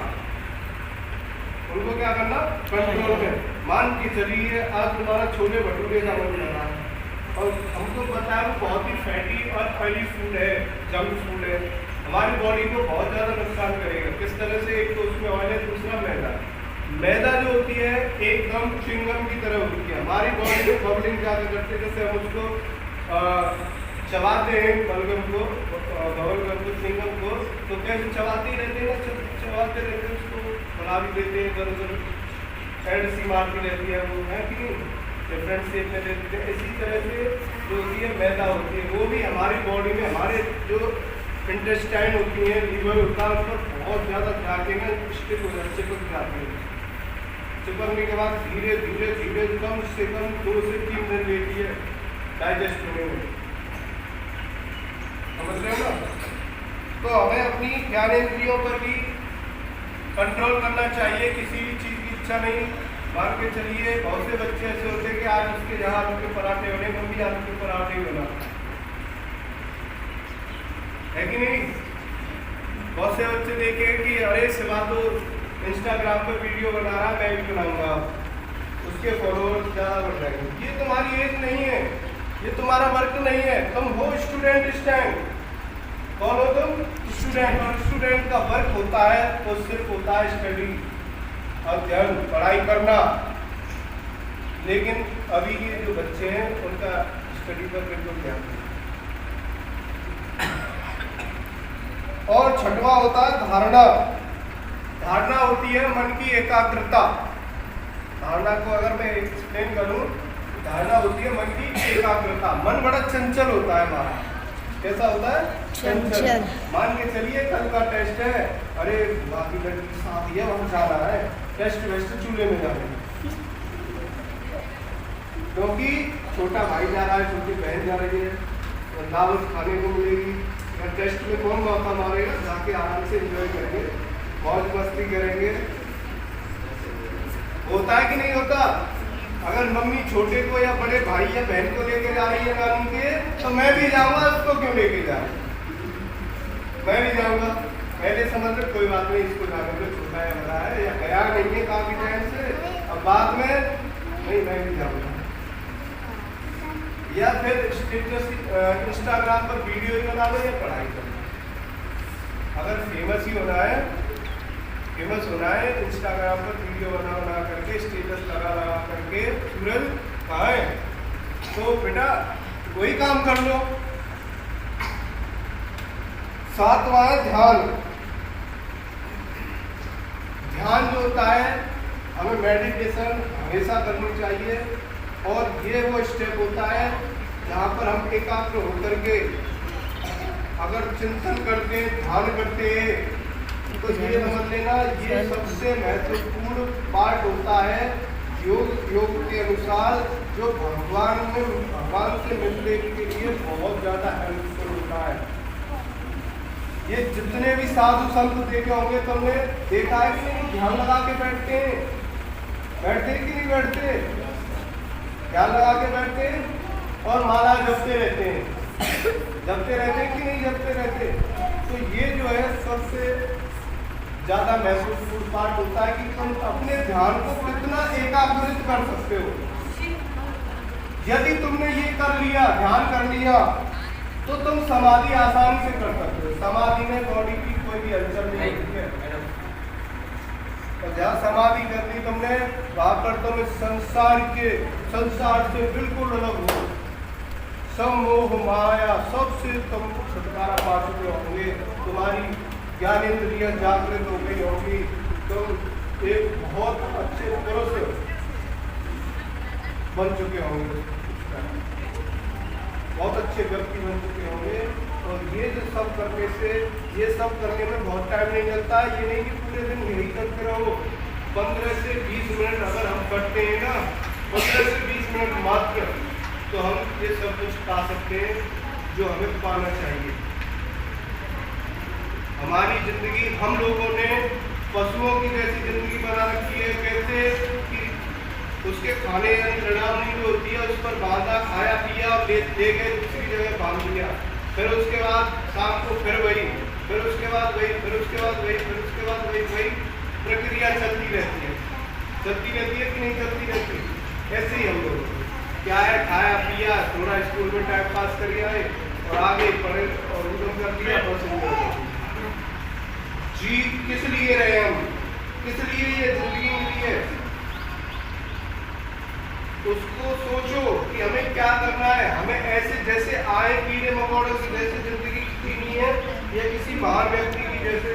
उनको क्या करना? कंट्रोल में। मान के चलिए आज तुम्हारा छोले भटूरे का मन कर रहा है और हमको पता है वो बहुत ही फैटी और ऑयली फूड है, जंक फूड है, हमारी बॉडी को बहुत ज़्यादा नुकसान करेगा। किस तरह से? एक तो उसमें ऑयल है, दूसरा मैदा। मैदा जो होती है एकदम च्युइंगम की तरह होती है, हमारी बॉडी में बबलिंग ज़्यादा करते हैं। जैसे हम उसको चबाते हैं बलगम को, बबलगम को, च्युइंगम को, तो कैसे चबाते ही रहते हैं ना, चबाते रहते हैं, उसको बना भी देते हैं, इधर उधर एंड सी मारती रहती है, वो है कि नहीं, डिफरेंट शेप में देती है। इसी तरह से जो होती है मैदा होती है, वो भी हमारी बॉडी में, हमारे जो इंटेस्टाइन होती है, लीवर होता है, उस पर बहुत ज़्यादा जाके ना स्टिक हो जाती है, चिपक जाती है। चिपकने के बाद धीरे धीरे धीरे कम से कम 2 से 3 दिन लेती है डाइजेस्ट होने में। समझ रहे हो ना? तो हमें अपनी ज्ञानेंद्रियों पर भी कंट्रोल करना चाहिए। किसी भी चीज़ की इच्छा नहीं, मान के चलिए बहुत से बच्चे ऐसे होते हैं कि आज उसके यहाँ आलू के पराठे बने, मम्मी आलू के पराठे ही बना, है कि नहीं? बहुत से बच्चे देखे कि अरे शिवा तो इंस्टाग्राम पर वीडियो बना रहा, मैं भी बनाऊंगा, उसके फॉलोअर्स ज़्यादा बढ़ जाएंगे। ये तुम्हारी एज नहीं है, ये तुम्हारा वर्क नहीं है, तुम हो स्टूडेंट स्टैंड। कौन हो तुम? स्टूडेंट। और स्टूडेंट का वर्क होता है वो सिर्फ होता है स्टडी, अध्ययन, पढ़ाई करना। लेकिन अभी के जो बच्चे हैं उनका स्टडी पर बिल्कुल ध्यान नहीं। और 6वां होता है धारणा। धारणा होती है मन की एकाग्रता। धारणा को अगर मैं एक्सप्लेन करूं, धारणा होती है मन की एकाग्रता। मन बड़ा चंचल होता है हमारा। कैसा होता है? चंचल। मान के चलिए कल का टेस्ट है, अरे बाकी लड़की साथ है, वहाँ जा रहा है, टेस्ट वेस्ट चूल्हे में जा रहे हैं, क्योंकि छोटा भाई जा रहा है, छोटी बहन जा रही है, दावत खाने को मिलेगी। टेस्ट में कौन मौका मारेगा? जाके आराम से एंजॉय करेंगे, मौज मस्ती करेंगे। होता है कि नहीं होता? अगर मम्मी छोटे को या बड़े भाई या बहन को लेके जा रही है नानी के, तो मैं भी जाऊंगा, उसको क्यों लेके जा रही? मैं भी जाऊंगा। पहले समझ लो कोई बात नहीं, इसको जाने में छोटा है, बड़ा है, या गया नहीं है काफी टाइम से, अब बाद में नहीं, मैं भी जाऊंगा। या फिर स्टेटस इंस्टाग्राम पर वीडियो ही बना लो या पढ़ाई करो। अगर फेमस ही होना है, फेमस होना है, इंस्टाग्राम पर वीडियो बना करके, स्टेटस लगा करके तुरंत कहाँ है, तो बेटा वही काम कर लो। 7वां है ध्यान। ध्यान जो होता है, हमें मेडिटेशन हमेशा करनी चाहिए, और ये वो स्टेप होता है जहाँ पर हम एकाग्र होकर के अगर चिंतन करते, ध्यान करते हैं, तो ये समझ लेना ये सबसे महत्वपूर्ण पार्ट होता है योग के अनुसार, जो भगवान से मिलने के लिए बहुत ज़्यादा हेल्पफुल होता है। ये जितने भी साधु संत देखे होंगे, तुमने देखा है कि नहीं, ध्यान लगा के बैठते हैं, बैठते कि नहीं बैठते? ध्यान लगा के बैठते हैं और माला जपते रहते हैं, जपते रहते कि नहीं जपते रहते? तो ये जो है सबसे ज़्यादा महत्वपूर्ण पार्ट होता है कि तुम अपने ध्यान को कितना एकाग्रित कर सकते हो। यदि तुमने ये कर लिया, ध्यान कर लिया, तो तुम समाधि आसानी से कर सकते हो। समाधि में बॉडी की कोई भी हलचल नहीं होती है, और जहाँ समाधि कर ली तुमने, वहाँ पर तुम संसार से बिल्कुल अलग हो, सब मोह माया सबसे तुम छुटकारा पा चुके होंगे, तुम्हारी ज्ञानेंद्रियां जागृत हो गई होगी, तुम एक बहुत अच्छे पुरुष बन चुके होंगे, बहुत अच्छे व्यक्ति बन चुके होंगे, और ये जो सब करने से, ये सब करने में बहुत टाइम नहीं लगता। ये नहीं कि पूरे दिन यही करते रहो। 15 से 20 मिनट अगर हम करते हैं ना, 15 से 20 मिनट मात्र, तो हम ये सब कुछ पा सकते हैं जो हमें पाना चाहिए। हमारी जिंदगी हम लोगों ने पशुओं की जैसी जिंदगी बना रखी है। कैसे कि उसके खाने यानी लड़ावनी जो होती है, उस पर बांधा, खाया पिया और ले गए दूसरी जगह बांध दिया। फिर उसके बाद शाम को फिर वही, फिर उसके बाद वही, फिर उसके बाद वही, फिर उसके बाद वही प्रक्रिया चलती रहती है। चलती रहती है कि नहीं चलती रहती? ऐसे ही हम लोग क्या है, खाया पिया, थोड़ा स्कूल में टाइम पास कर आए और आगे पढ़े और उधम कर दिया। बस जी किस लिए रहे हम, किस लिए ये जिंदगी मिली है, उसको सोचो कि हमें क्या करना है। हमें ऐसे जैसे आए कीड़े मकोड़ों की जैसे जिंदगी जीनी है, या किसी महान व्यक्ति की जैसे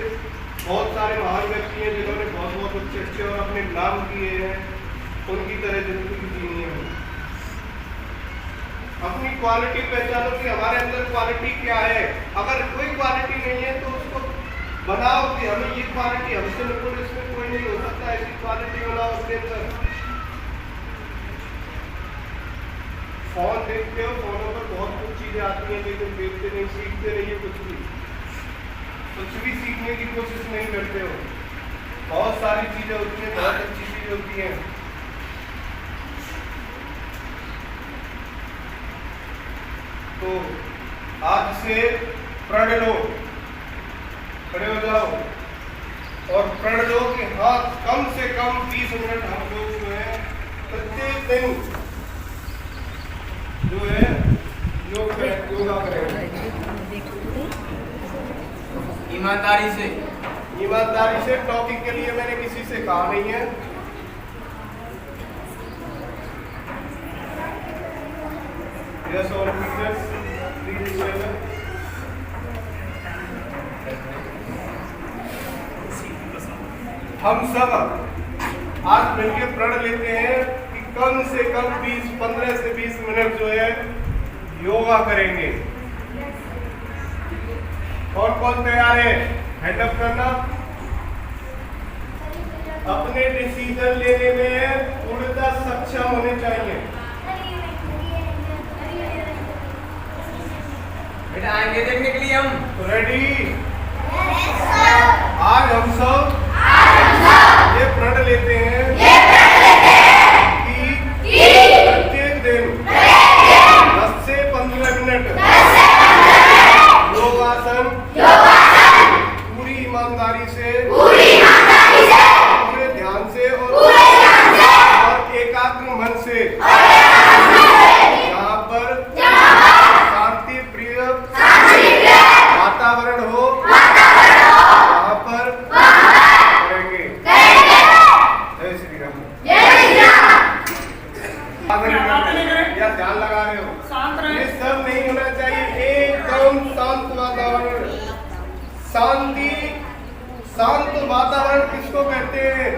बहुत सारे महान व्यक्ति हैं जिन्होंने बहुत बहुत अच्छे अच्छे और अपने नाम किए हैं, उनकी तरह जिंदगी जीनी है। अपनी क्वालिटी पहचानो कि हमारे अंदर क्वालिटी क्या है। अगर कोई क्वालिटी नहीं है तो उसको बनाओ कि हमें ये क्वालिटी, हमसे बिल्कुल इसमें कोई नहीं हो सकता, ऐसी क्वालिटी बनाओ अपने अंदर। फोन देखते हो, फोनों पर बहुत कुछ चीजें आती हैं, लेकिन देखते नहीं, सीखते नहीं है कुछ भी सीखने की कोशिश नहीं करते हो। बहुत सारी चीजें होती हैं, बहुत अच्छी चीजें होती हैं। तो आज से प्रण लो, खड़े हो जाओ और प्रण लो कि हाँ कम से कम 20 मिनट हम लोग जो है प्रत्येक दिन जो है योगा करेंगे। ईमानदारी से टॉपिक के लिए मैंने किसी से कहा नहीं है। Yes, all teachers, please stand up. हम सब आज मिलकर प्रण लेते हैं कि कम से कम 15 से 20 मिनट जो है योगा करेंगे। कौन कौन तैयार है? हैंड अप करना। अपने डिसीजन लेने में पूर्णतः सक्षम होने चाहिए। बेटा आएंगे देखने के लिए हम रेडी? आज हम सब ये प्रण लेते हैं कि प्रत्येक दिन 10 से 15 मिनट योगासन पूरी ईमानदारी से, पूरे ध्यान से और एकाग्र मन से, यहाँ पर शांति प्रिय वातावरण हो, वहाँ पर करेंगे। जय श्री राम। या ध्यान लगा रहे हो? शांत रहे। ये सब नहीं होना चाहिए। एकदम शांत वातावरण। शांति, शांत वातावरण किसको कहते हैं?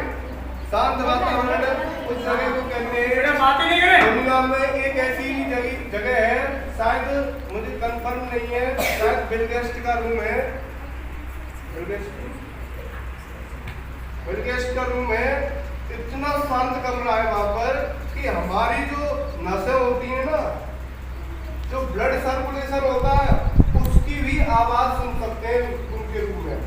शांत वातावरण उस जगह को कहते हैं। दुनिया में एक ऐसी जगह है, शायद मुझे कंफर्म नहीं है, शायद बिल गेट्स का रूम है। बिल गेट्स का रूम है। इतना शांत कमरा है वहां पर कि हमारी जो नसें होती है ना, जो ब्लड सर्कुलेशन होता है, उसकी भी आवाज सुन सकते हैं उनके रूम में।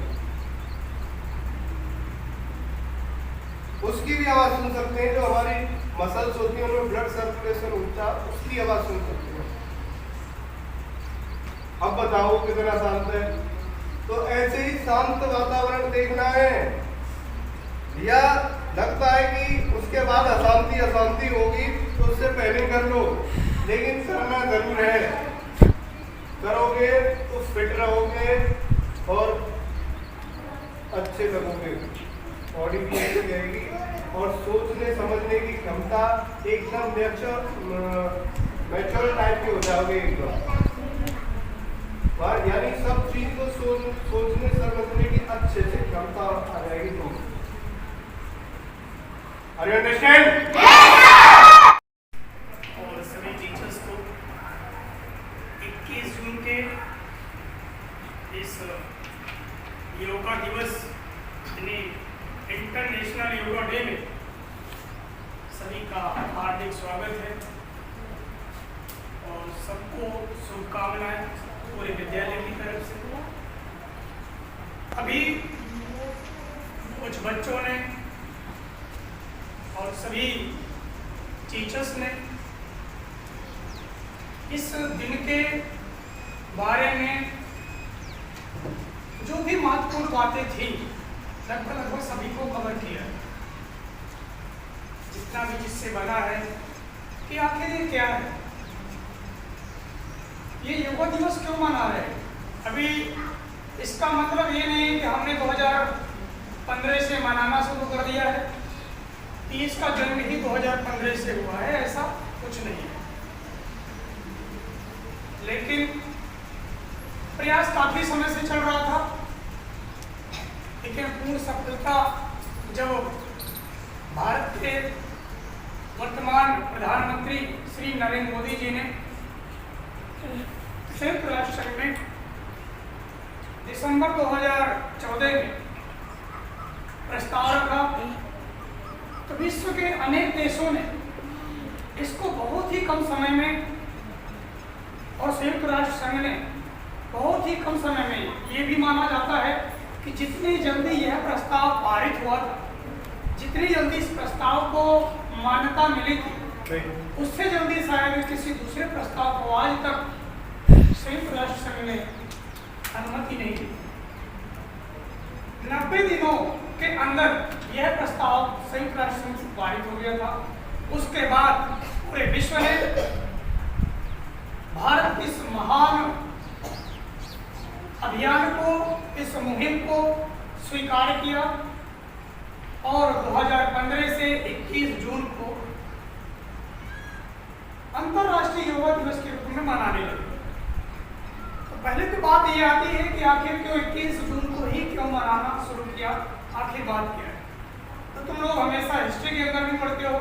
उसकी भी आवाज सुन सकते हैं। जो हमारी मसल्स होती है उनमें ब्लड सर्कुलेशन होता है, उसकी आवाज सुन सकते हैं। अब बताओ कितना शांत है। तो ऐसे ही शांत वातावरण देखना है, या लगता है कि उसके बाद अशांति होगी तो उससे पहले कर लो, लेकिन करना जरूर है। करोगे तो फिट रहोगे और अच्छे लगोगे, बॉडी भी अच्छी रहेगी और सोचने समझने की क्षमता एकदम नेचुरल टाइप की हो जाओगे एकदम। यानी सब चीज को सोचने समझने की अच्छे से क्षमता आ जाएगी तुम। Are you understand? और सभी टीचर्स को 21 जून के सभी का हार्दिक स्वागत है और सबको शुभकामनाएं पूरे विद्यालय की तरफ से। अभी कुछ बच्चों ने और सभी टीचर्स ने इस दिन के बारे में जो भी महत्वपूर्ण बातें थी लगभग सभी को कवर किया, जितना भी जिससे बना है कि आखिर ये क्या है, ये योगा दिवस क्यों मना रहे हैं। अभी इसका मतलब ये नहीं है कि हमने 2015 से मनाना शुरू कर दिया है, 30 का जन्म ही 2015 से हुआ है, ऐसा कुछ नहीं है। लेकिन प्रयास काफी समय से चल रहा था, लेकिन पूर्ण सफलता जब भारत के वर्तमान प्रधानमंत्री श्री नरेंद्र मोदी जी ने संयुक्त राष्ट्र संघ में दिसंबर 2014 में प्रस्ताव रखा, तो विश्व के अनेक देशों ने इसको बहुत ही कम समय में और संयुक्त राष्ट्र संघ ने बहुत ही कम समय में, ये भी माना जाता है कि जितनी जल्दी यह प्रस्ताव पारित हुआ था, जितनी जल्दी इस प्रस्ताव को मान्यता मिली थी, उससे जल्दी शायद किसी दूसरे प्रस्ताव को आज तक संयुक्त राष्ट्र संघ ने अनुमति नहीं दी। 90 दिनों के अंदर यह प्रस्ताव संयुक्त राष्ट्र संघ से पारित हो गया था। उसके बाद पूरे विश्व ने भारत की इस महान अभियान को, इस मुहिम को स्वीकार किया और 2015 से 21 जून को अंतर्राष्ट्रीय योगा दिवस के रूप में मनाने लगे। तो पहले तो बात ये आती है कि आखिर क्यों 21 जून को ही क्यों मनाना शुरू किया, आखिर बात क्या है। तो तुम लोग हमेशा हिस्ट्री के अंदर भी पढ़ते हो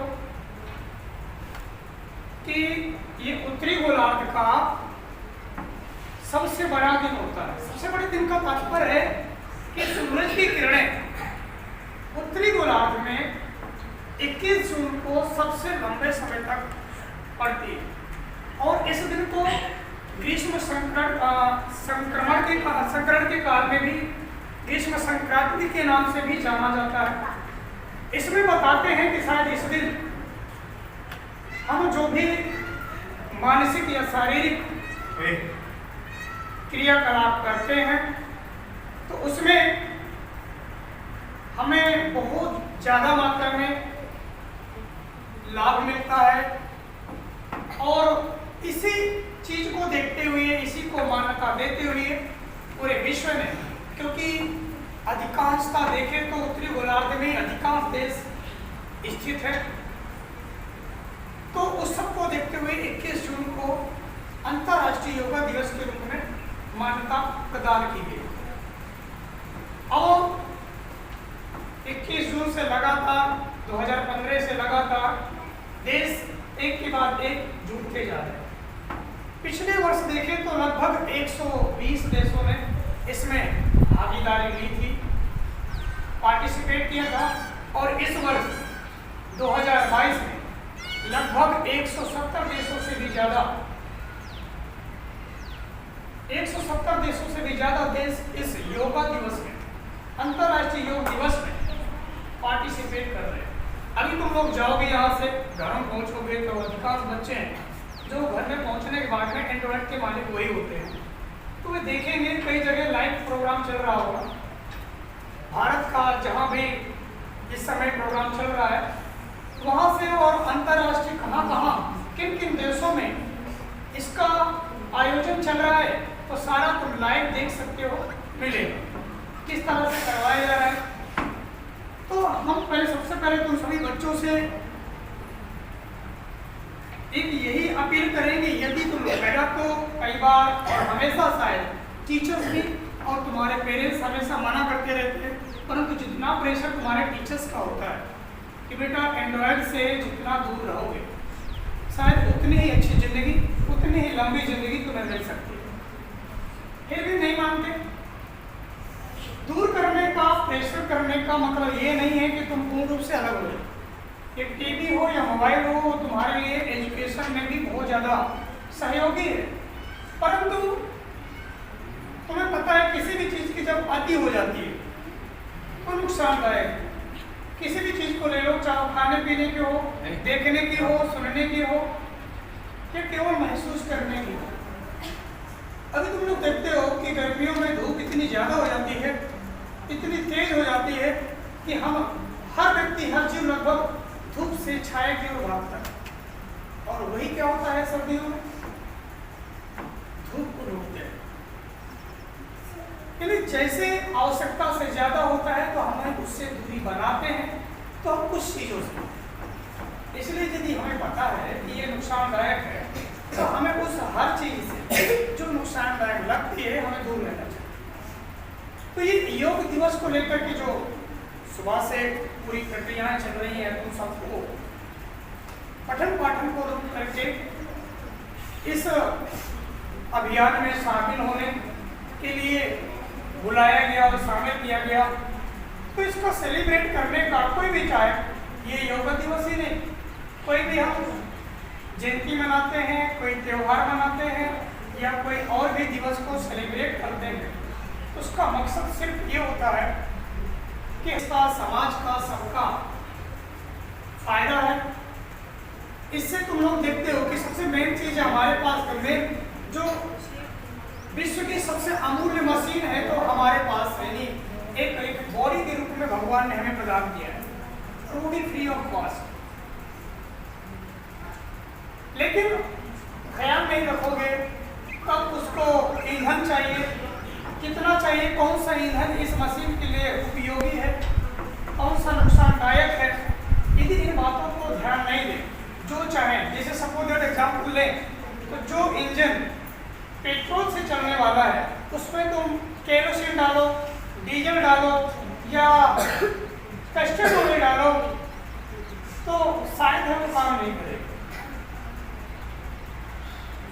कि ये उत्तरी गोलार्ध का सबसे बड़ा दिन होता है। सबसे बड़े दिन का तात्पर्य है कि सूरज की किरणें उत्तरी गोलार्ध में 21 जून को सबसे लंबे समय तक पड़ती है और इस दिन को ग्रीष्म संकरण के काल में भी ग्रीष्म संक्रांति के नाम से भी जाना जाता है। इसमें बताते हैं कि शायद इस दिन हम जो भी मानसिक या शारीरिक क्रियाकलाप करते हैं तो उसमें हमें बहुत ज़्यादा मात्रा में लाभ मिलता है और इसी चीज को देखते हुए, इसी को मान्यता देते हुए पूरे विश्व ने, क्योंकि अधिकांशता देखें तो उत्तरी गोलार्ध में अधिकांश देश स्थित है, तो उस सब को देखते हुए 21 जून को अंतर्राष्ट्रीय योगा दिवस के रूप में मान्यता प्रदान की गई। और 21 जून से लगातार 2015 से लगातार देश एक के बाद एक जुड़ते जा रहे हैं। पिछले वर्ष देखें तो लगभग 120 देशों ने इसमें भागीदारी ली थी, पार्टिसिपेट किया था और इस वर्ष 2022 में लगभग 170 देशों से भी ज्यादा 170 देशों से भी ज्यादा देश इस योगा दिवस में, अंतर्राष्ट्रीय योग दिवस में पार्टिसिपेट कर रहे हैं। अभी तुम लोग जाओगे यहाँ से, घर में पहुँचोगे तो अधिकांश बच्चे हैं जो घर में पहुँचने के बाद में एंड्रॉइड के मालिक वही होते हैं, तो वे देखेंगे कई जगह लाइव प्रोग्राम चल रहा होगा भारत का, जहाँ भी इस समय प्रोग्राम चल रहा है वहाँ से, और अंतर्राष्ट्रीय कहाँ किन किन देशों में इसका आयोजन चल रहा है, तो सारा तुम लाइव देख सकते हो, मिलेगा किस तरह से करवाया जा रहा है। तो हम सबसे पहले तुम सभी बच्चों से एक यही अपील करेंगे, यदि तुम पहला तो कई बार और हमेशा शायद टीचर्स भी और तुम्हारे पेरेंट्स हमेशा मना करते रहते हैं, परंतु जितना प्रेशर तुम्हारे टीचर्स का होता है कि बेटा एंड्रॉयड से जितना दूर रहोगे शायद उतनी ही अच्छी ज़िंदगी, उतनी ही लंबी ज़िंदगी तुम्हें मिल सकती है, फिर भी नहीं मानते। दूर करने का, प्रेशर करने का मतलब ये नहीं है कि तुम पूर्ण रूप से अलग हो जाओ, ये टीवी हो या मोबाइल हो, वो तुम्हारे लिए एजुकेशन में भी बहुत ज़्यादा सहयोगी है, परंतु तुम्हें पता है किसी भी चीज़ की जब अति हो जाती है तो नुकसानदायक है। किसी भी चीज़ को ले लो, चाहे खाने पीने की हो, देखने की हो, सुनने की हो, या केवल महसूस करने की हो। अभी तुम लोग देखते हो कि गर्मियों में धूप इतनी ज़्यादा हो जाती है, इतनी तेज हो जाती है कि हम हर व्यक्ति, हर जीव लगभग धूप से छाया की ओर भागता है। और वही क्या होता है सर्दियों में, धूप को रोकते हैं। यानी जैसे आवश्यकता से ज़्यादा होता है तो हमें उससे दूरी बनाते हैं, तो हम कुछ चीज़ों से, इसलिए यदि हमें पता है कि ये नुकसानदायक है तो हमें उस हर चीज़ से जो नुकसानदायक लगती है हमें दूर रहना चाहिए। तो ये योग दिवस को लेकर के जो सुबह से पूरी प्रक्रियाएं चल रही हैं, तुम सबको पठन पाठन को रोक करके इस अभियान में शामिल होने के लिए बुलाया गया और शामिल किया गया। तो इसको सेलिब्रेट करने का कोई भी चाहे, ये योग दिवस ही नहीं, कोई भी हम जयंती मनाते हैं, कोई त्यौहार मनाते हैं या कोई और भी दिवस को सेलिब्रेट करते हैं, उसका मकसद सिर्फ ये होता है कि इसका समाज का सबका फायदा है। इससे तुम लोग देखते हो कि सबसे मेन चीज हमारे पास में जो विश्व की सबसे अमूल्य मशीन है तो हमारे पास है नहीं, एक बॉडी के रूप में भगवान ने हमें प्रदान किया है, टोटली फ्री ऑफ कॉस्ट। लेकिन ख्याल नहीं रखोगे कब उसको ईंधन चाहिए, कितना चाहिए, कौन सा ईंधन इस मशीन के लिए उपयोगी है, कौन सा नुकसानदायक है, यदि इन बातों को ध्यान नहीं दें, जो चाहें, जैसे सपोज एग्जाम्पल लें तो जो इंजन पेट्रोल से चलने वाला है उसमें तुम केरोसिन डालो, डीजल डालो या कस्टर्ड ऑयल डालो तो शायद वो काम नहीं करेगा।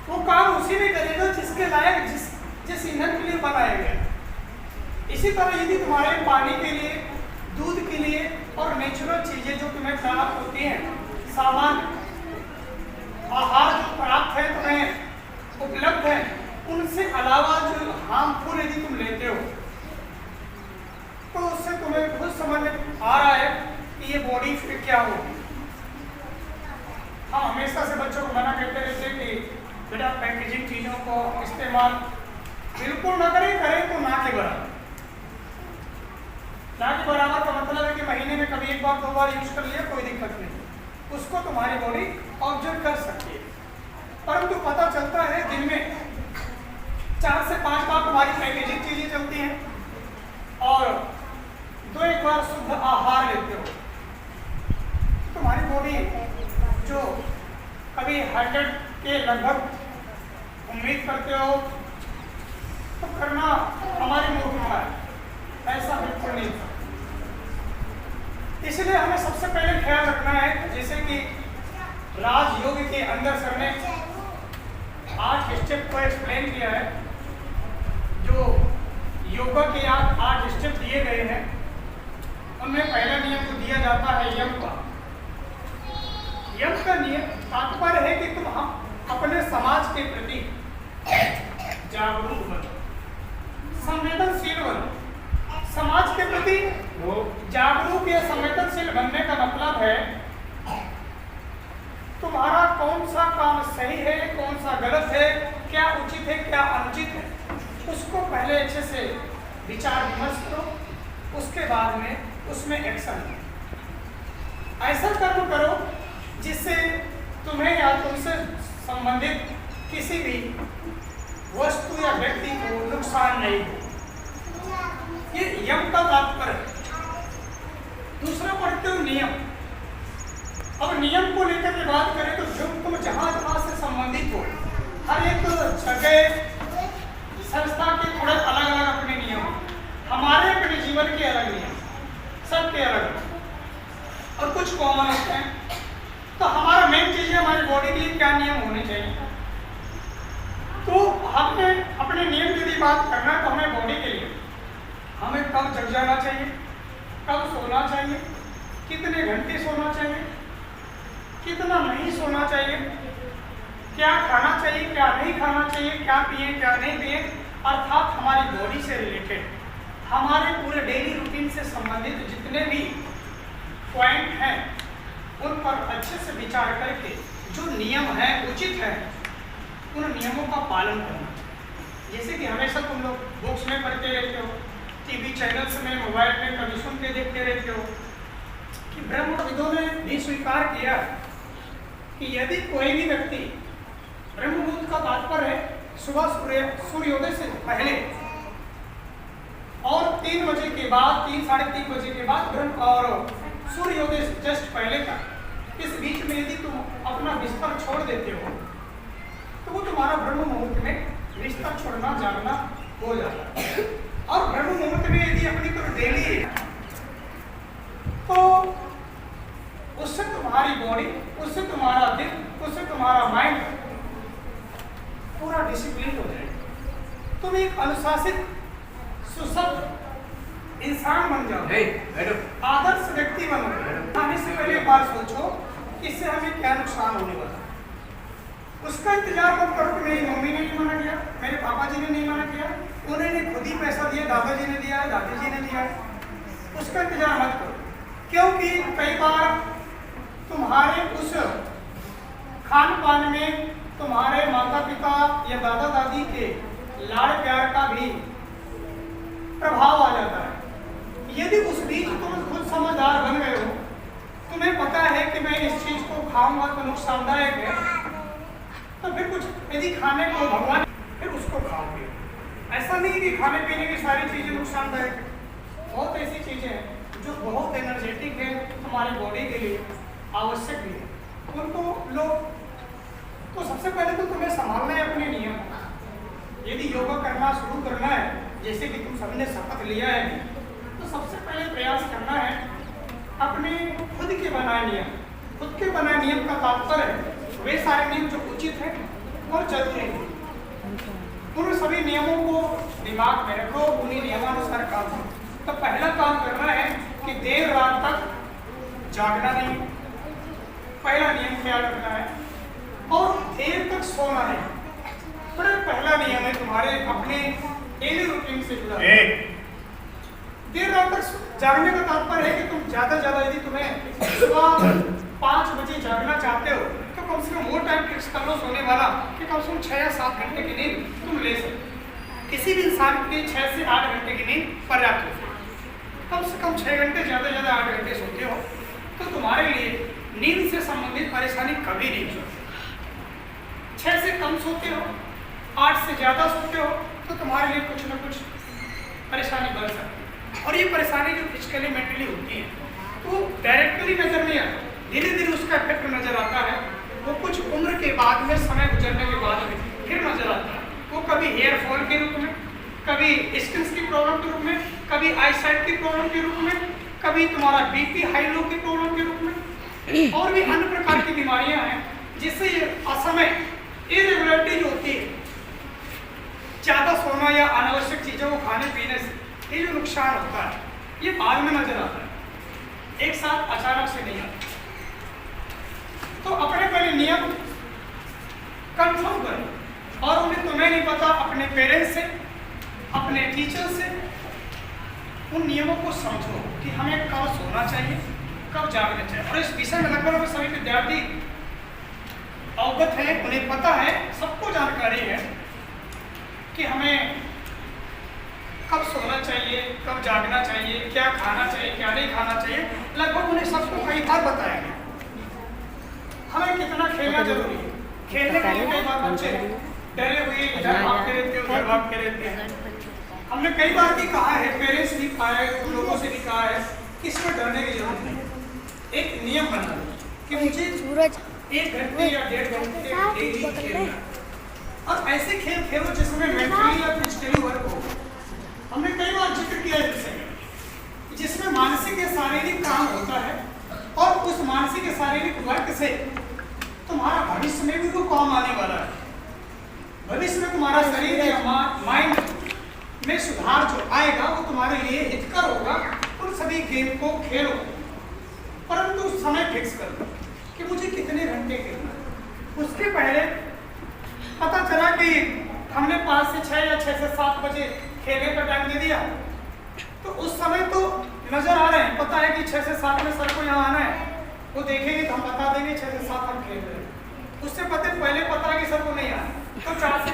वो काम उसी में करेगा जिसके लायक जिस ईंधन के लिए बनाया गया। इसी तरह यदि तुम्हारे पानी के लिए, दूध के लिए और नेचुरल चीजें जो तुम्हें प्राप्त होती हैं, सामान आहार जो प्राप्त है तुम्हें उपलब्ध है, उनसे अलावा जो हार्मफुल यदि तुम लेते हो तो उससे तुम्हें खुद समझ आ रहा है कि ये बॉडी फिर क्या होगी। हम हमेशा से बच्चों को मना करते रहते हैं कि बेटा पैकेजिंग चीज़ों को इस्तेमाल बिल्कुल ना करें, करें तो ना के बराबर। ना के बराबर का मतलब है कि महीने में कभी एक बार दो बार यूज कर लिया कोई दिक्कत नहीं, उसको तुम्हारी बॉडी ऑब्जर्व कर सकती है। परंतु पता चलता है दिन में 4 से 5 बार तुम्हारी पैकेजिंग चीजें चलती हैं और 2-1 बार शुद्ध आहार लेते हो, तुम्हारी बॉडी जो कभी 100 के लगभग उम्मीद करते हो तो करना हमारी मूर्खता है, ऐसा बिल्कुल नहीं। इसलिए हमें सबसे पहले ख्याल रखना है, जैसे कि राजयोग के अंदर सर ने 8 स्टेप को एक्सप्लेन किया है, जो योगा के 8 स्टेप दिए गए हैं उनमें पहला नियम जो दिया जाता है यम का। यम का नियम तात्पर्य है कि तुम अपने समाज के प्रति जागरूक बनो, संवेदनशील बनो। समाज के प्रति जागरूक या संवेदनशील बनने का मतलब है तुम्हारा कौन सा काम सही है, कौन सा गलत है, क्या उचित है, क्या अनुचित है, उसको पहले अच्छे से विचार विमर्श करो, उसके बाद में उसमें एक्शन लो। ऐसा कर्म करो जिससे तुम्हें या तुमसे संबंधित किसी भी वस्तु या व्यक्ति को नुकसान नहीं हो। ये यम का तात्पर्य है। दूसरा पढ़ते हो नियम। अब नियम को लेकर के बात करें तो जो तुम जहाँ से संबंधित हो, हर एक जगह संस्था के थोड़े अलग अलग अपने नियम, हमारे अपने जीवन के अलग नियम, सबके अलग और कुछ कॉमन होते हैं। तो हमारा मेन चीज है हमारी बॉडी के लिए क्या नियम होने चाहिए। तो हमें अपने नियम की यदि बात करना है तो हमें बॉडी के लिए हमें कब जग जाना चाहिए, कब सोना चाहिए, कितने घंटे सोना चाहिए, कितना नहीं सोना चाहिए, क्या खाना चाहिए, क्या नहीं खाना चाहिए, क्या पिए क्या नहीं पिए, अर्थात हमारी बॉडी से रिलेटेड हमारे पूरे डेली रूटीन से संबंधित जितने भी पॉइंट हैं उन पर अच्छे से विचार करके जो नियम है उचित है उन नियमों का पालन करना। जैसे कि हमेशा तुम लोग बुक्स में पढ़ते रहते हो, टीवी चैनल्स में, मोबाइल में कभी सुनते देखते रहते हो कि ब्रह्मविदों ने भी स्वीकार किया कि यदि कोई भी व्यक्ति ब्रह्म मुहूर्त का तात्पर्य है सुबह सूर्योदय से पहले और 3 बजे के बाद, 3 साढ़े 3 बजे के बाद ब्रह्म और सूर्योदय से जस्ट पहले का इस बीच में यदि तुम अपना बिस्तर छोड़ देते हो तो वो तुम्हारा ब्रह्म मुहूर्त में बिस्तर छोड़ना जागना हो जाता है। और ब्रह्म मुहूर्त में यदि अपनी कोई डेली है तो उससे तुम्हारी बॉडी, उससे तुम्हारा दिल, उससे तुम्हारा माइंड पूरा डिसिप्लिन हो जाएगा। तुम एक अनुशासित सुसभ इंसान बन जाओ, आदर्श व्यक्ति बनो। आने से पहले एक बार सोचो इससे हमें क्या नुकसान होने वाला। उसका इंतजार मत करो कि मेरी मम्मी ने नहीं मना किया, मेरे पापा जी ने नहीं मना किया, उन्होंने खुद ही पैसा दिया, दादाजी ने दिया, दादी जी ने दिया। उसका इंतजार मत करो, क्योंकि कई बार तुम्हारे उस खान पान में तुम्हारे माता पिता या दादा दादी के लाड़ प्यार का भी प्रभाव आ जाता है। यदि उस बीच तुम खुद समझदार बन गए हो, तुम्हें पता है कि मैं इस चीज को खाऊंगा तो नुकसानदायक है, तो फिर कुछ यदि खाने को भगवान फिर उसको खाओगे। ऐसा नहीं कि खाने पीने की सारी चीजें नुकसानदायक है, बहुत ऐसी चीजें हैं जो बहुत एनर्जेटिक है, हमारी बॉडी के लिए आवश्यक भी है, उनको लो। तो सबसे पहले तो तुम्हें संभालना है अपने नियम। यदि योगा करना शुरू करना है, जैसे कि तुम सभी ने शपथ लिया है, तो सबसे पहले प्रयास करना है अपने खुद के बनाए नियम। खुद के बनाए नियम का तात्पर्य वे सारे नियम जो उचित है और जरूरी है, उन सभी नियमों को दिमाग में रखो, उन्हीं नियमानुसार काम करो। तो पहला काम करना है कि देर रात तक जागना नहीं, पहला नियम ख्याल रखना है, और देर तक सोना नहीं। बड़ा पहला नियम है तुम्हारे अपने डेली रूटीन से जुड़ा। देर रात तक जागने का तात्पर्य है कि तुम ज्यादा से ज्यादा यदि तुम्हें सुबह 5 बजे जागना चाहते हो तो कम से कम वो टाइम फिक्स कर लो सोने वाला कि कम से कम 6 या 7 घंटे की नींद तुम ले सको। किसी भी इंसान के लिए 6 से 8 घंटे की नींद पर्याप्त है। कम से कम 6 घंटे, ज्यादा से ज्यादा 8 घंटे सोते हो तो तुम्हारे लिए नींद से संबंधित परेशानी कभी नहीं होती। 6 से कम सोते हो, 8 से ज्यादा सोते हो तो तुम्हारे लिए कुछ न कुछ परेशानी बढ़ सकती है। और ये परेशानी जो फिजिकली मेंटली होती है तो डायरेक्टली नजर नहीं आता, धीरे धीरे उसका इफेक्ट नजर आता है। वो कुछ उम्र के बाद में, समय गुजरने के बाद में फिर नजर आता है। वो कभी हेयर फॉल के रूप में, कभी स्किन की प्रॉब्लम के रूप में, कभी आई साइट की प्रॉब्लम के रूप में, कभी तुम्हारा बीपी हाई लो की प्रॉब्लम के रूप में, और भी अन्य प्रकार की बीमारियां हैं जिससे असमय इरेगुलरिटी जो होती है, ज्यादा सोना या अनावश्यक चीजों को खाने पीने से ये जो नुकसान होता है ये बाद में नजर आता है, एक साथ अचानक से नहीं आता। तो अपने पहले नियम कंफर्म करो, और उन्हें तुम्हें नहीं पता अपने पेरेंट्स से, अपने टीचर से उन नियमों को समझो कि हमें कब सोना चाहिए, कब जागना चाहिए। और इस विषय में लगभग सभी विद्यार्थी अवगत है, उन्हें पता है, सबको जानकारी है कि हमें कब सोना चाहिए, कब जागना चाहिए, क्या खाना चाहिए, क्या नहीं खाना चाहिए। लगभग उन्हें सबको कई बार बताया गया। हमें कितना खेलना जरूरी है। खेलने के लिए कई बार बच्चे डरे हुए इधर भागते रहते हैं, उधर भागते रहते हैं। हमने कई बार भी कहा है, पेरेंट्स भी कहा है, लोगों से भी कहा है कि इसमें डरने की जरूरत नहीं। एक नियम बना कि मुझे 1 घंटे या 1.5 घंटे डेली खेलना, और ऐसे खेल खेलो जिसमें मेंटली या फिजिकली वर्क हो। हमने कई बार जिक्र किया है जिसमें मानसिक या शारीरिक काम होता है, और उस मानसिक या शारीरिक वर्क से तुम्हारा भविष्य में भी वो काम आने वाला है। भविष्य में तुम्हारा शरीर या माइंड में सुधार जो आएगा वो तुम्हारे लिए हितकर होगा। उन सभी गेम को खेलो, परंतु समय फिक्स कर दो कि मुझे कितने घंटे खेलना है। उसके पहले पता चला कि हमने 5 से 6 या 6 से 7 बजे खेलने का टाइम दे दिया, तो उस समय तो नजर आ रहे हैं, पता है कि 6 से 7 में सर को यहाँ आना है, वो देखेंगे तो हम बता देंगे 6 से 7 हम खेल रहे हैं। उससे पहले पता है कि सर को नहीं आना, तो 4 से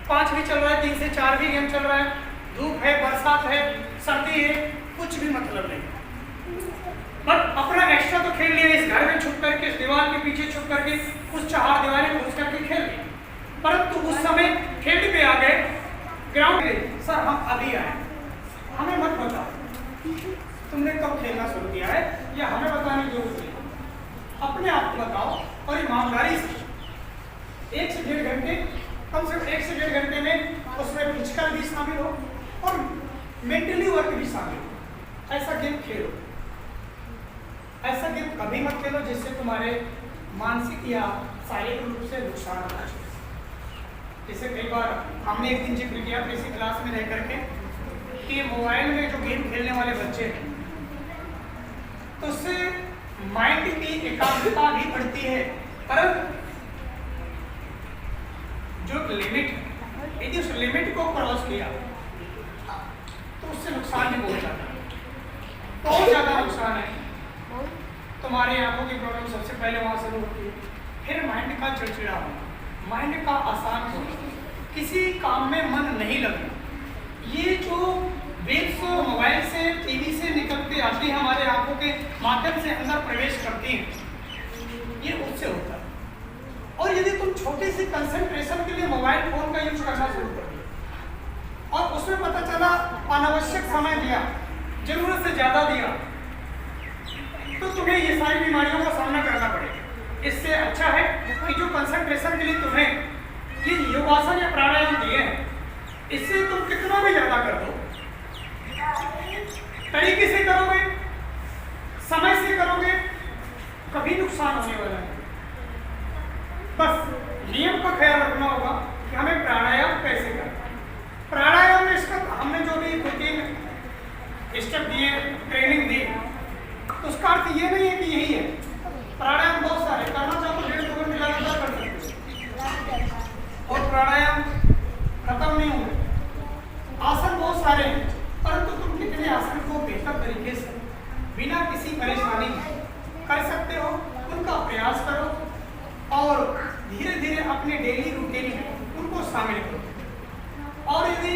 5 भी चल रहा है, 3 से 4 भी गेम चल रहा है, धूप है, बरसात है, सर्दी है, कुछ भी मतलब नहीं, बट अपना एक्स्ट्रा तो खेल लिया, इस घर में छुप करके, इस दीवार के पीछे छुप करके, उस चार दीवारें घुस करके खेल लिया। परंतु उस समय फील्ड पे आ गए, ग्राउंड पे, सर हम अभी आए, हमें मत बताओ तुमने कब खेलना शुरू किया है, या हमें बताने की जरूरत नहीं, अपने आप को बताओ और ईमानदारी से 1 से 1.5 घंटे, कम से कम 1 से 1.5 घंटे में उसमें फिजिकल भी शामिल हो और मेंटली वर्क भी शामिल हो। ऐसा गेम खेलो, ऐसा गेम कभी मत खेलो जिससे तुम्हारे मानसिक या शारीरिक रूप से नुकसान होना चाहिए। जैसे कई बार हमने एक दिन जिक्र किया किसी क्लास में रह करके कि मोबाइल में जो गेम खेलने वाले बच्चे हैं, तो उससे माइंड की एकाग्रता भी बढ़ती है, परंतु जो लिमिट है, यदि उस लिमिट को क्रॉस किया तो उससे नुकसान भी बहुत ज़्यादा है, बहुत ज़्यादा नुकसान है। तुम्हारे आंखों की प्रॉब्लम सबसे पहले वहाँ शुरू होती है, फिर माइंड का चिड़चिड़ा होना, माइंड का आसान होना, किसी काम में मन नहीं लगना, ये जो वेव्स मोबाइल से, टीवी से निकलते आती है, हमारे आंखों के माध्यम से अंदर प्रवेश करती हैं, ये उससे होता है। और यदि तुम छोटी सी कंसंट्रेशन के लिए मोबाइल फोन का यूज करना शुरू कर दिया और उसमें पता चला अनावश्यक समय दिया, जरूरत से ज्यादा दिया, तो तुम्हें ये सारी बीमारियों का सामना करना पड़ेगा। इससे अच्छा है कि जो कंसंट्रेशन के लिए तुम्हें ये योगासन या प्राणायाम दिए हैं, इससे तुम कितना भी ज्यादा कर दो, तरीके से करोगे, समय से करोगे, कभी नुकसान होने वाला नहीं। बस नियम का ख्याल रखना होगा कि हमें प्राणायाम कैसे करना। प्राणायाम में इसका हमने जो भी 2-3 स्टेप दिए, ट्रेनिंग दी, तो उसका अर्थ ये नहीं है कि यही है। प्राणायाम बहुत सारे करना चाहो तो 1.5-2 घंटे लगातार कर सकते हो और प्राणायाम खत्म नहीं होंगे। आसन बहुत सारे हैं, परंतु तुम कितने आसन को बेहतर तरीके से बिना किसी परेशानी कर सकते हो, उनका प्रयास करो और धीरे धीरे अपने डेली रूटीन में उनको शामिल करो। और यदि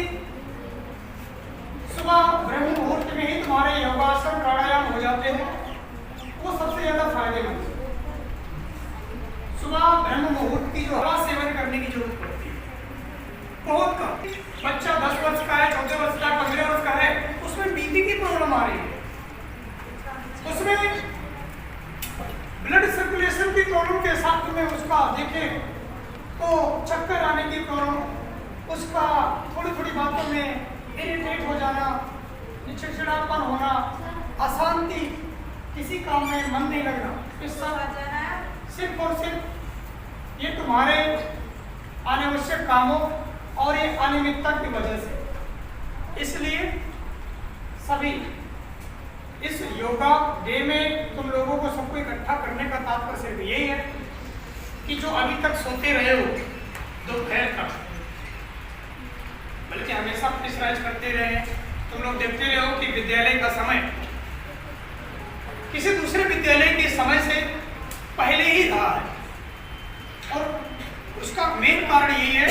सुबह ब्रह्म मुहूर्त में ही तुम्हारे योगासन प्राणायाम हो जाते हैं, वो सबसे ज्यादा फायदेमंद है। सुबह ब्रह्म मुहूर्त की जो हवा सेवन करने की जरूरत पड़ती है, बहुत कम। बच्चा 10 वर्ष का है, 14 वर्ष का, 15 वर्ष का है, उसमें बीपी की प्रॉब्लम आ रही है, उसमें ब्लड सर्कुलेशन की प्रॉब्लम के साथ में उसका देखें तो चक्कर आने की प्रॉब्लम, उसका थोड़ी थोड़ी बातों में इरिटेट हो जाना, चिड़चिड़ापन होना, अशांति, किसी काम में मन नहीं लगना, इस सब सिर्फ और सिर्फ ये तुम्हारे अनावश्यक कामों और ये अनियमितता की वजह से। इसलिए सभी इस योगा डे में तुम लोगों को सबको इकट्ठा करने का तात्पर्य सिर्फ यही है कि जो अभी तक सोते रहे हो दोपहर तक, बल्कि हमेशा प्रेशराइज करते रहे, तुम लोग देखते रहे हो कि विद्यालय का समय किसी दूसरे विद्यालय के समय से पहले ही रहा है। और उसका मेन कारण यही है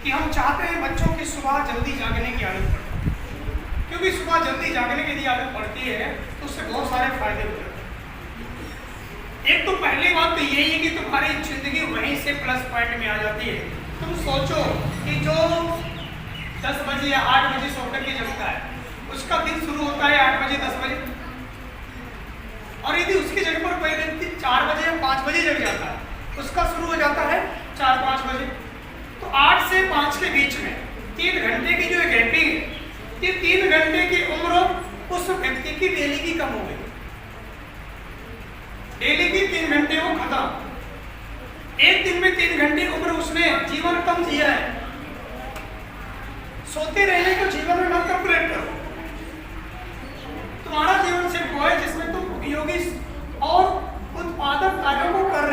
कि हम चाहते हैं बच्चों की सुबह जल्दी जागने की आदत पड़े, क्योंकि सुबह जल्दी जागने की यदि आदत पड़ती है तो उससे बहुत सारे फायदे हो जाते हैं। एक तो पहली बात तो यही है कि तुम्हारी जिंदगी वहीं से प्लस पॉइंट में आ जाती है। तुम सोचो कि जो 10 बजे या 8 बजे सोकर के जगता है, उसका दिन शुरू होता है 8 बजे 10 बजे, और यदि उसकी जगह पर कोई व्यक्ति 4 बजे या 5 बजे जग जाता है, उसका शुरू हो जाता है 4-5 बजे, तो 8 से 5 के बीच में 3 घंटे की जो गैपिंग है, ये 3 घंटे की उम्र उस व्यक्ति की डेली की कम हो गई। डेली की 3 घंटे वो खत्म। एक दिन में 3 घंटे उम्र उसने जीवन कम जिया है। सोते रहने को जीवन में मत कंप्लीट करो। तुम्हारा जीवन सिर्फ वो है जिसमें तुम उपयोगी और उत्पादक कार्यों को कर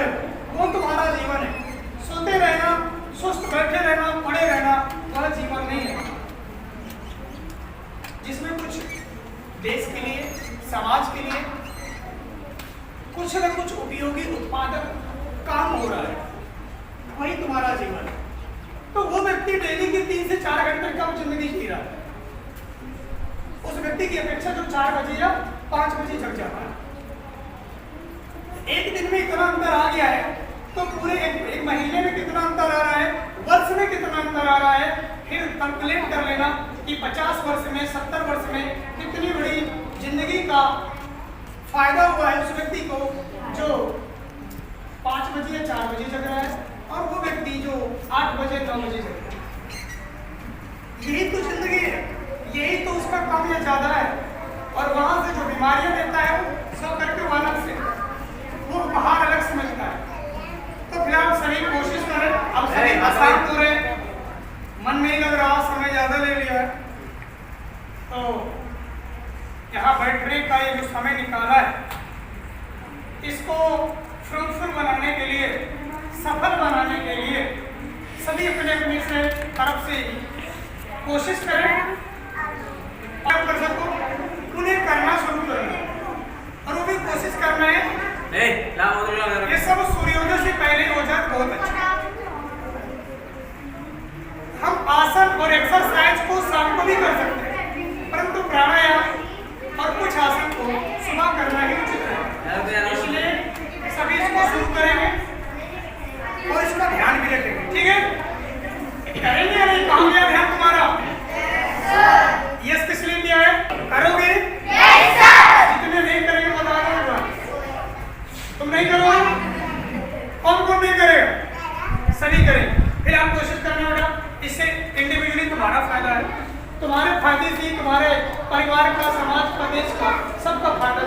हो रहा है, वही तुम्हारा जीवन है। तो वो व्यक्ति डेली की 3 से 4 घंटे कम जिंदगी जी रहा है, उस व्यक्ति की अपेक्षा जो 4 बजे या 5 बजे जग जाता है। एक दिन में इतना अंतर आ गया है, तो पूरे एक महीने में कितना अंतर आ रहा है, वर्ष में कितना अंतर आ रहा है, फिर कैलकुलेट कर लेना कि 50 वर्ष में, 70 वर्ष में कितनी बड़ी जिंदगी का फायदा हुआ है उस व्यक्ति को जो 5 बजे या 4 बजे जग रहा है, और वो व्यक्ति जो 8 बजे 9 बजे जग रहा है। यही तो जिंदगी है, यही तो उसका कम या ज्यादा है। और वहां से जो बीमारियां देता है वो सो करके वो अलग से, वो बाहर अलग से मिलता है। तो फिर आप सभी कोशिश करें, अब सभी आसान हो रहे, मन नहीं लग रहा, समय ज्यादा ले लिया है, तो यहाँ बैठने का ये जो समय निकाला है, इसको फ्रूटफुल बनाने के लिए, सफल बनाने के लिए सभी अपने अपने से तरफ से कोशिश करें, और कर सको उन्हें करना शुरू करना, और वो भी कोशिश करना है ये सब सूर्योदय से पहले हो जाए, बहुत अच्छा। हम आसन और एक्सरसाइज को शाम को भी कर सकते हैं, परंतु प्राणायाम और कुछ आसन को सुबह करना ही उचित है। इसलिए सभी इसको शुरू करेंगे और इसका ध्यान भी रखेंगे, ठीक है? करेंगे या नहीं? कहाँ गया ध्यान तुम्हारा? यस किस लिए दिया है? करोगे? जितने नहीं करेंगे बता दो, तुम नहीं करोगे? कौन कौन नहीं करेगा? सभी करें। फिर आप कोशिश करना बेटा, इससे इंडिविजुअली तुम्हारा फायदा है, तुम्हारे फायदे से तुम्हारे परिवार का, समाज का, देश का, सबका फायदा।